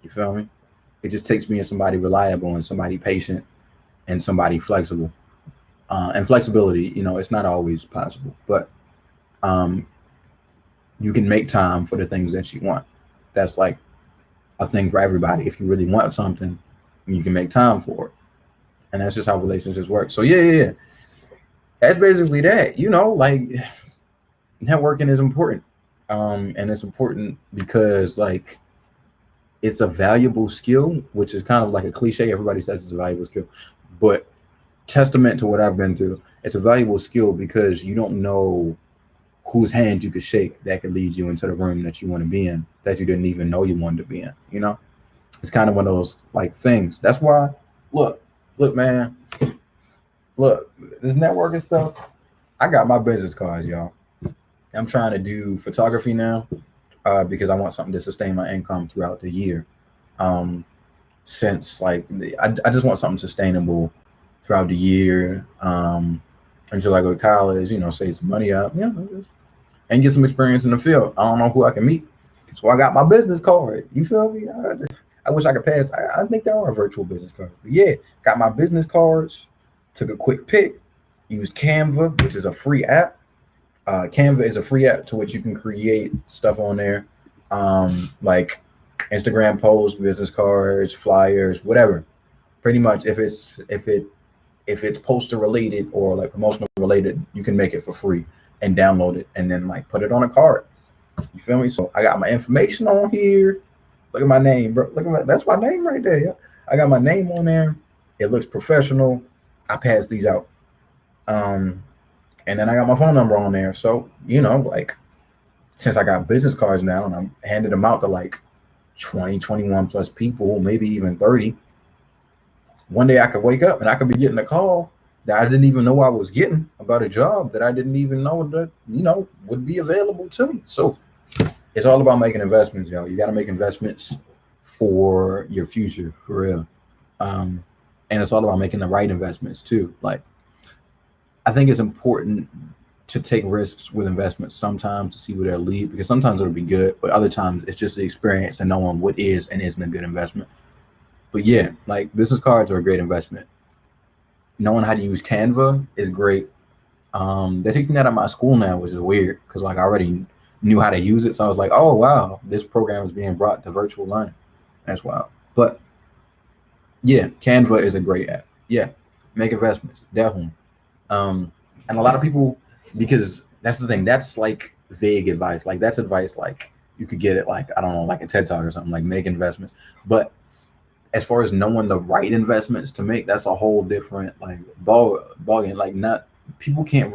You feel me? It just takes being somebody reliable and somebody patient and somebody flexible. And flexibility, it's not always possible, but you can make time for the things that you want. That's like a thing for everybody. If you really want something, you can make time for it. And that's just how relationships work. So yeah. That's basically that. Networking is important. And it's important because it's a valuable skill, which is kind of like a cliche. Everybody says it's a valuable skill, but testament to what I've been through, it's a valuable skill because you don't know whose hand you could shake that could lead you into the room that you want to be in, that you didn't even know you wanted to be in. It's kind of one of those things. That's why, look, man, this networking stuff, I got my business cards, y'all. I'm trying to do photography now because I want something to sustain my income throughout the year. Since I just want something sustainable throughout the year until I go to college, save some money up, and get some experience in the field. I don't know who I can meet. So I got my business card. You feel me? I wish I could pass. I think there are virtual business cards. But yeah, got my business cards, took a quick pic, used Canva, which is a free app. Canva is a free app to which you can create stuff on there, like Instagram posts, business cards, flyers, whatever. Pretty much, if it's poster related or promotional related, you can make it for free and download it and then put it on a card. You feel me? So I got my information on here. Look at my name, bro. That's my name right there. Yeah. I got my name on there. It looks professional. I pass these out. Um, and then I got my phone number on there. So, like since I got business cards now and I'm handing them out to like 20, 21 plus people, maybe even 30. One day I could wake up and I could be getting a call that I didn't even know I was getting about a job that I didn't even know that, would be available to me. So it's all about making investments, y'all. You got to make investments for your future, for real. And it's all about making the right investments too. Like, I think it's important to take risks with investments sometimes to see where they'll lead, because sometimes it'll be good, but other times it's just the experience and knowing what is and isn't a good investment. But yeah, like business cards are a great investment. Knowing how to use Canva is great. They're taking that at my school now, which is weird because like I already knew how to use it. So I was like, oh wow, this program is being brought to virtual learning. That's wild. But yeah, Canva is a great app. Yeah, make investments, definitely. And a lot of people, because that's the thing, that's like vague advice. Like that's advice like you could get it like, I don't know, like a TED Talk or something, like make investments. But as far as knowing the right investments to make, that's a whole different like ball game. Like not people can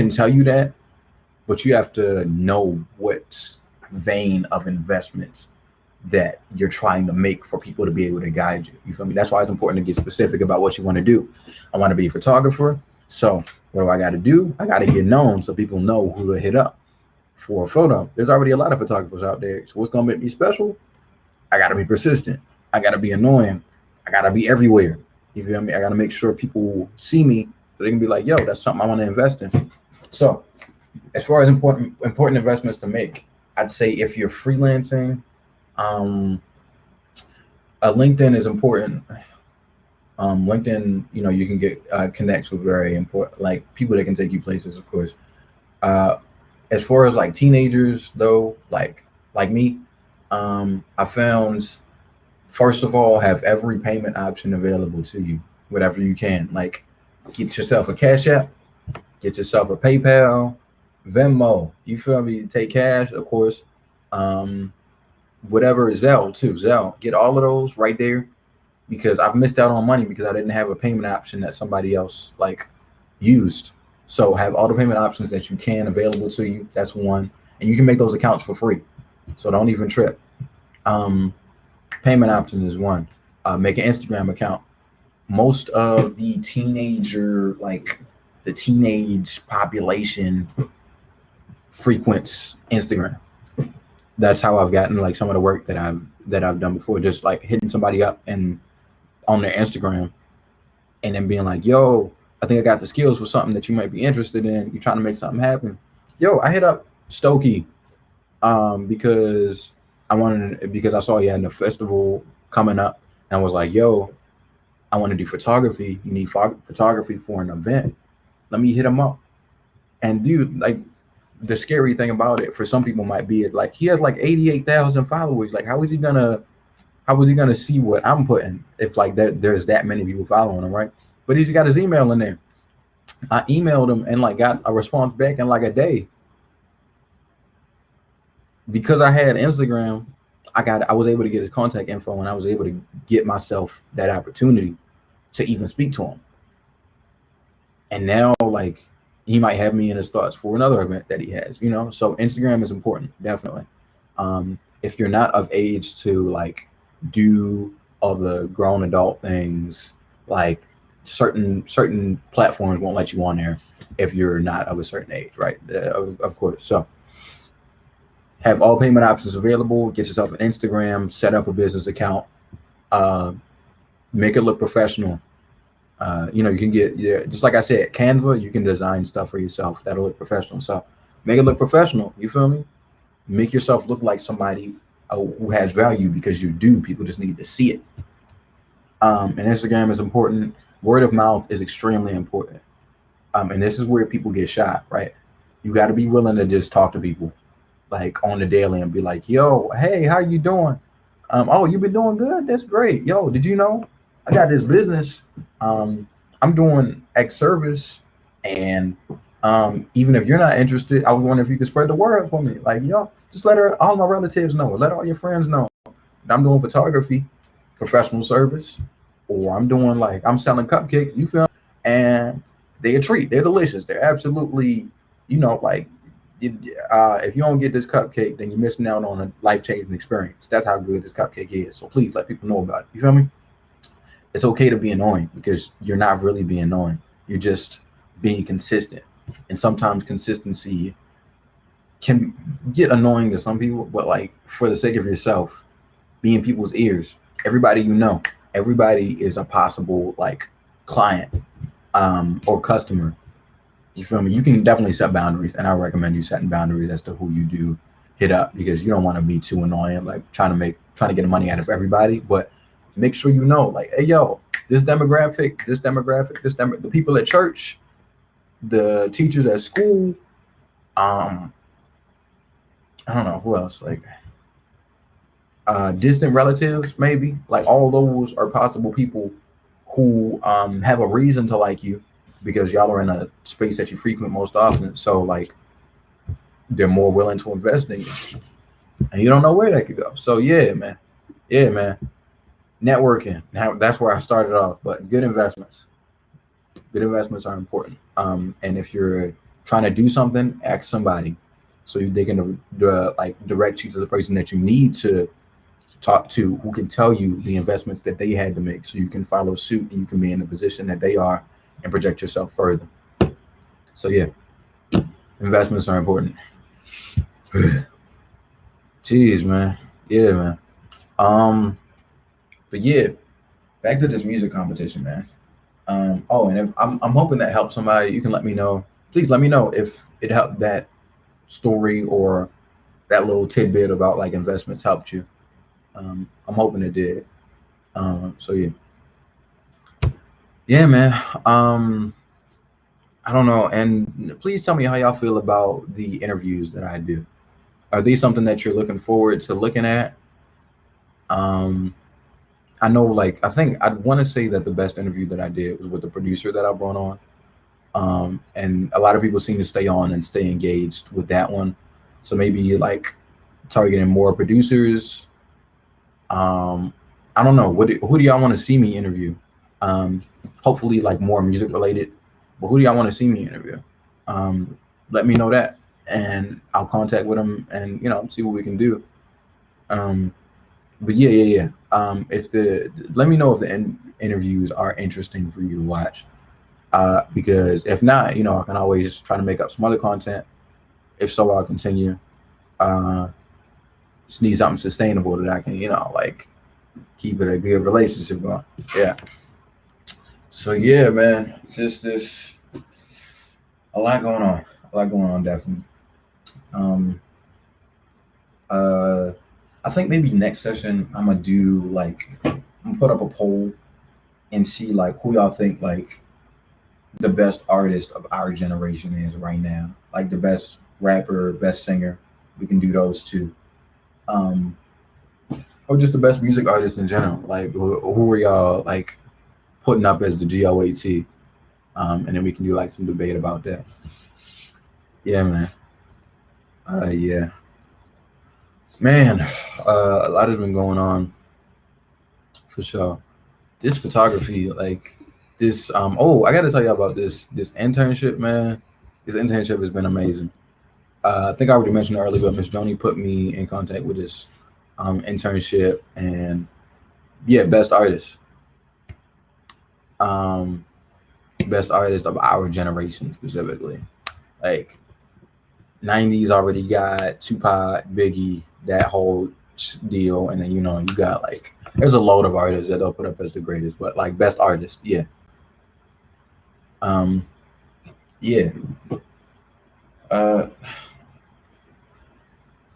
tell you that, but you have to know what vein of investments that you're trying to make for people to be able to guide you. You feel me? That's why it's important to get specific about what you want to do. I want to be a photographer. So what do I got to do? I got to get known so people know who to hit up for a photo. There's already a lot of photographers out there. So what's going to make me special? I got to be persistent. I got to be annoying. I got to be everywhere. You feel me? I got to make sure people see me so they can be like, yo, that's something I want to invest in. So as far as important investments to make, I'd say if you're freelancing, a LinkedIn is important. LinkedIn, you can get connects with very important, like people that can take you places, of course. As far as like teenagers though, like me, I found, first of all, have every payment option available to you, whatever you can. Like get yourself a Cash App, get yourself a PayPal, Venmo, you feel me? Take cash, of course. Whatever, Zelle too, Zelle. Get all of those right there, because I've missed out on money because I didn't have a payment option that somebody else like used. So have all the payment options that you can available to you. That's one. And you can make those accounts for free. So don't even trip. Payment options is one. Make an Instagram account. Most of the teenage population frequents Instagram. That's how I've gotten like some of the work that I've done before, just like hitting somebody up and on their Instagram and then being like, yo, I think I got the skills for something that you might be interested in. You're trying to make something happen. Yo, I hit up Stokey because I saw he had a festival coming up, and I was like, yo, I want to do photography. You need photography for an event. Let me hit him up. And dude, like the scary thing about it for some people might be like he has like 88,000 followers. Like how is he gonna see what I'm putting if like there's that many people following him, right? But he's got his email in there. I emailed him and like got a response back in like a day. Because I had Instagram, I was able to get his contact info, and I was able to get myself that opportunity to even speak to him. And now like he might have me in his thoughts for another event that he has, So Instagram is important, definitely. If you're not of age to like do all the grown adult things, like certain platforms won't let you on there if you're not of a certain age, right? Of course. So have all payment options available. Get yourself an Instagram, set up a business account, make it look professional. You can get, just like I said, Canva, you can design stuff for yourself that'll look professional. So make it look professional. You feel me? Make yourself look like somebody who has value, because you do. People just need to see it. And Instagram is important. Word of mouth is extremely important. And this is where people get shot, right? You got to be willing to just talk to people like on the daily and be like, yo, hey, how you doing? Oh, you've been doing good? That's great. Yo, did you know I got this business? I'm doing X service, and even if you're not interested, I was wondering if you could spread the word for me. Like, yo, just let all my relatives know, let all your friends know. and I'm doing photography, professional service, or I'm doing like I'm selling cupcakes, you feel me? And they're a treat. They're delicious. They're absolutely, like if you don't get this cupcake, then you're missing out on a life-changing experience. That's how good this cupcake is. So please let people know about it. You feel me? It's okay to be annoying because you're not really being annoying. You're just being consistent. And sometimes consistency can get annoying to some people, but like for the sake of yourself, be in people's ears. Everybody everybody is a possible like client or customer. You feel me? You can definitely set boundaries, and I recommend you setting boundaries as to who you do hit up because you don't want to be too annoying, like trying to get money out of everybody. But make sure like, hey yo, this demographic, the people at church, the teachers at school, I don't know who else, like distant relatives, maybe, like all those are possible people who have a reason to like you because y'all are in a space that you frequent most often. So like they're more willing to invest in you, and you don't know where that could go. So yeah, man, networking. Now that's where I started off. But good investments are important. And if you're trying to do something, ask somebody so they can like direct you to the person that you need to talk to, who can tell you the investments that they had to make, so you can follow suit and you can be in the position that they are and project yourself further. So yeah, investments are important. Jeez, man. Yeah, man. But yeah, back to this music competition, man. And if I'm hoping that helps somebody. You can let me know. Please let me know if it helped, that story or that little tidbit about like investments helped you. I'm hoping it did. So yeah, man. I don't know. And please tell me how y'all feel about the interviews that I do. Are these something that you're looking forward to looking at? I know, like, I think I'd want to say that the best interview that I did was with the producer that I brought on. And a lot of people seem to stay on and stay engaged with that one. So maybe like targeting more producers. I don't know. Who do y'all want to see me interview? Hopefully like more music related. But who do y'all want to see me interview? Let me know that, and I'll contact with them and see what we can do. But yeah. Let me know if the interviews are interesting for you to watch. Because if not, I can always try to make up some other content. If so, I'll continue. Just need something sustainable that I can, like keep it a good relationship going. Yeah. So yeah, man, just a lot going on, definitely. I think maybe next session I'm gonna do like I'm gonna put up a poll and see like who y'all think like the best artist of our generation is right now, like the best rapper, best singer. We can do those two, or just the best music artist in general. Like who are y'all like putting up as the GOAT? And then we can do like some debate about that. Yeah, man. Yeah, man. A lot has been going on for sure. This photography, like this. I gotta tell you about this internship, man. This internship has been amazing. I think I already mentioned it earlier, but Miss Joni put me in contact with this internship, and yeah, best artist. Best artist of our generation specifically. Like 90s already got Tupac, Biggie, that whole deal, and then you got like there's a load of artists that they'll put up as the greatest, but like best artist, yeah. Yeah.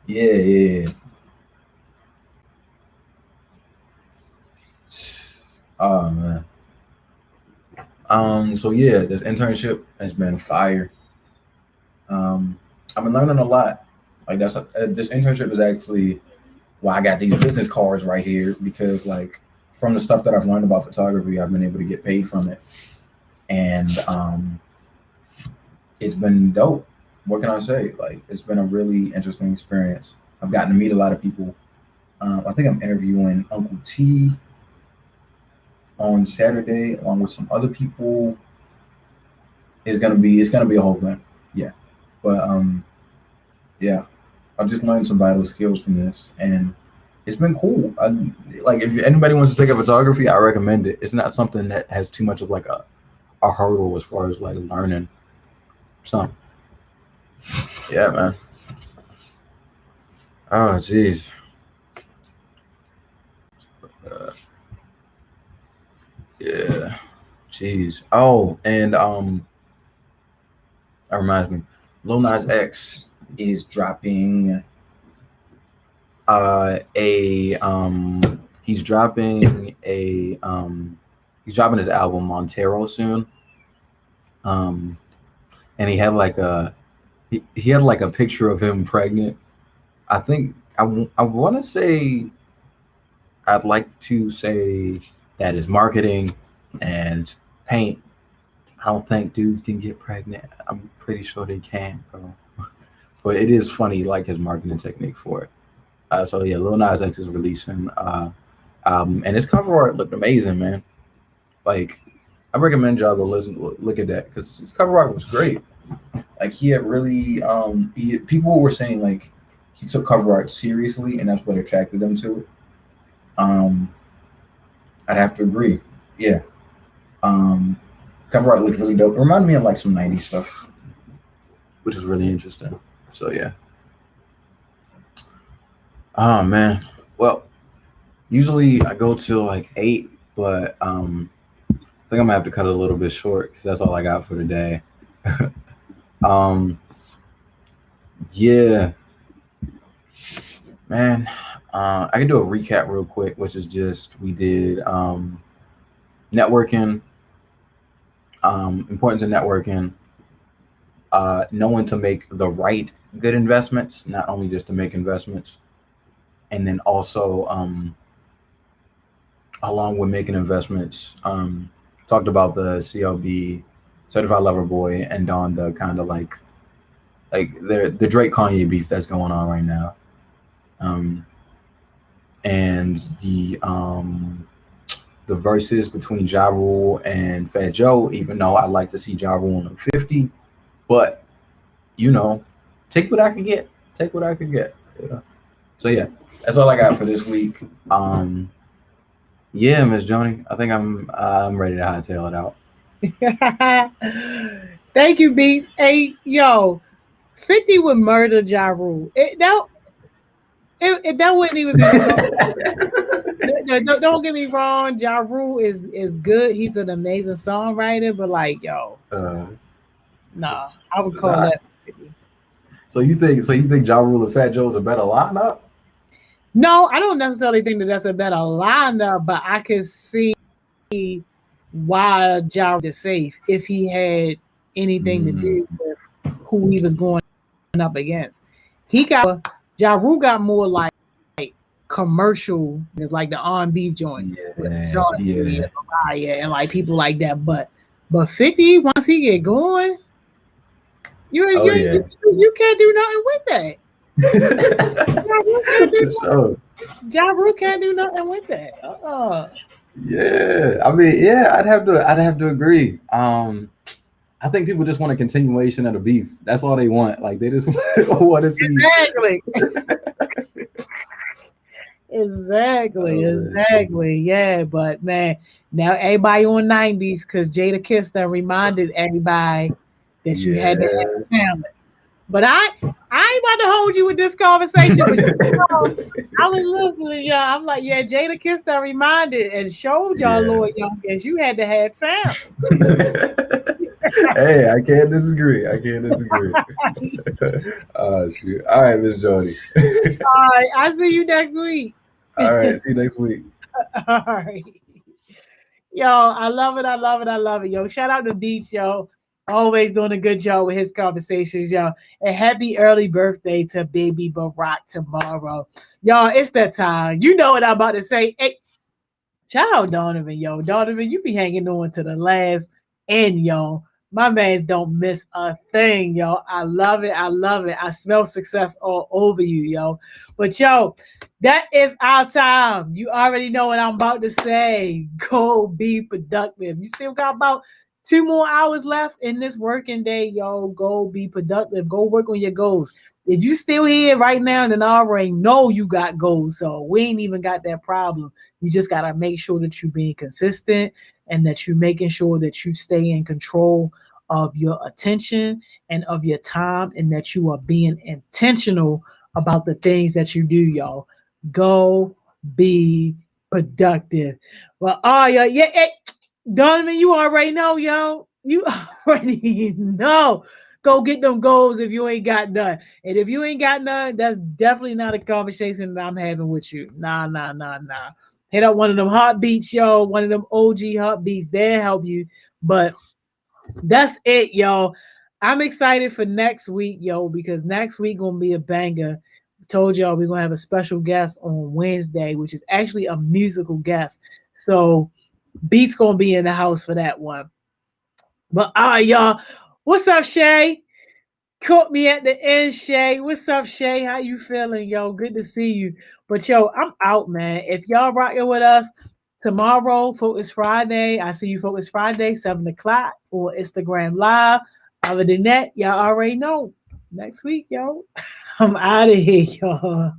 Yeah. Oh man. So yeah, this internship has been fire. I've been learning a lot. Like this internship is actually why I got these business cards right here, because like from the stuff that I've learned about photography, I've been able to get paid from it, and it's been dope. What can I say? Like it's been a really interesting experience. I've gotten to meet a lot of people. I think I'm interviewing Uncle T on Saturday, along with some other people. It's gonna be a whole thing. Yeah, but yeah, I've just learned some vital skills from this, and it's been cool. Like if anybody wants to take up photography, I recommend it. It's not something that has too much of like a hurdle as far as like learning. So yeah, man. Oh jeez. Yeah. Jeez. Oh, and that reminds me, Lil Nas X is dropping he's dropping his album Montero soon. And he had like he had like a picture of him pregnant. I think I want to say, I'd like to say that is marketing and paint. I don't think dudes can get pregnant. I'm pretty sure they can, bro. But it is funny, like his marketing technique for it. So yeah, Lil Nas X is releasing album, and his cover art looked amazing, man. Like, I recommend y'all go look at that, because his cover art was great. Like, he had really people were saying like he took cover art seriously, and that's what attracted them to it. I'd have to agree. Yeah. Cover art looked really dope. It reminded me of like some 90s stuff, which is really interesting. So yeah. Oh man. Well, usually I go till like 8, but I think I'm gonna have to cut it a little bit short because that's all I got for today. Yeah, man. I can do a recap real quick, which is just we did networking, importance of networking, knowing to make the right good investments, not only just to make investments, and then also along with making investments, talked about the CLB, Certified Lover Boy, and on the kind of like the Drake Kanye beef that's going on right now, and the verses between Ja Rule and Fat Joe. Even though I like to see Ja Rule in 50, but you know, take what I can get. Take what I can get. Yeah. So yeah, that's all I got for this week. Yeah, Miss Joni, I think I'm ready to hightail it out. Thank you, Beats. Hey, yo, 50 would murder Ja Rule. That wouldn't even be. Don't get me wrong. Ja Rule is good. He's an amazing songwriter, but like, yo, nah, I would call that 50. So you think Ja Rule and Fat Joe is a better lineup? No, I don't necessarily think that's a better lineup, but I could see why Ja Rule is safe if he had anything to do with who he was going up against. Ja Rule got more like commercial, it's like the R&B joints, and like people like that. But 50, once he get going, you can't do nothing with that. Ja Rule can't do nothing with that. Yeah, I mean, yeah, I'd have to agree. I think people just want a continuation of the beef. That's all they want. Like, they just want to see. Exactly. Yeah, but man, now everybody on 90s, because Jadakiss reminded everybody that you had to have talent. But I ain't about to hold you with this conversation. I was listening, y'all. I'm like, yeah, Jadakiss reminded and showed y'all, Lord Youngest, you had to have talent. Hey, I can't disagree. Oh shoot! All right, Miss Joni. All right, I'll see you next week. All right, see you next week. All right, yo, I love it. Yo, shout out to Beach, yo. Always doing a good job with his conversations, y'all. And happy early birthday to baby Barack tomorrow. Y'all, it's that time. You know what I'm about to say. Hey, shout out Donovan, yo. Donovan, you be hanging on to the last end, y'all. My man don't miss a thing, yo. I love it. I love it. I smell success all over you, yo. But yo, that is our time. You already know what I'm about to say. Go be productive. You still got about 2 more hours left in this working day, yo. Go be productive. Go work on your goals. If you still here right now, then I already know you got goals. So we ain't even got that problem. You just gotta make sure that you're being consistent and that you're making sure that you stay in control of your attention and of your time, and that you are being intentional about the things that you do, y'all. Go be productive. Well, oh, yeah, hey, Donovan, you already know, yo. You already know. Go get them goals if you ain't got none. And if you ain't got none, that's definitely not a conversation that I'm having with you. Nah, nah, nah, nah. Hit up one of them heartbeats, yo. One of them OG heartbeats. They'll help you. But that's it, yo. I'm excited for next week, yo, because next week gonna be a banger. Told y'all we're gonna have a special guest on Wednesday, which is actually a musical guest. So Beats gonna be in the house for that one. But all right, y'all. What's up, Shay? Caught me at the end, Shay. What's up, Shay? How you feeling, yo? Good to see you. But yo, I'm out, man. If y'all rocking with us tomorrow, Focus Friday, I see you Focus Friday, 7 o'clock or Instagram Live. Other than that, y'all already know. Next week, yo. I'm out of here, y'all.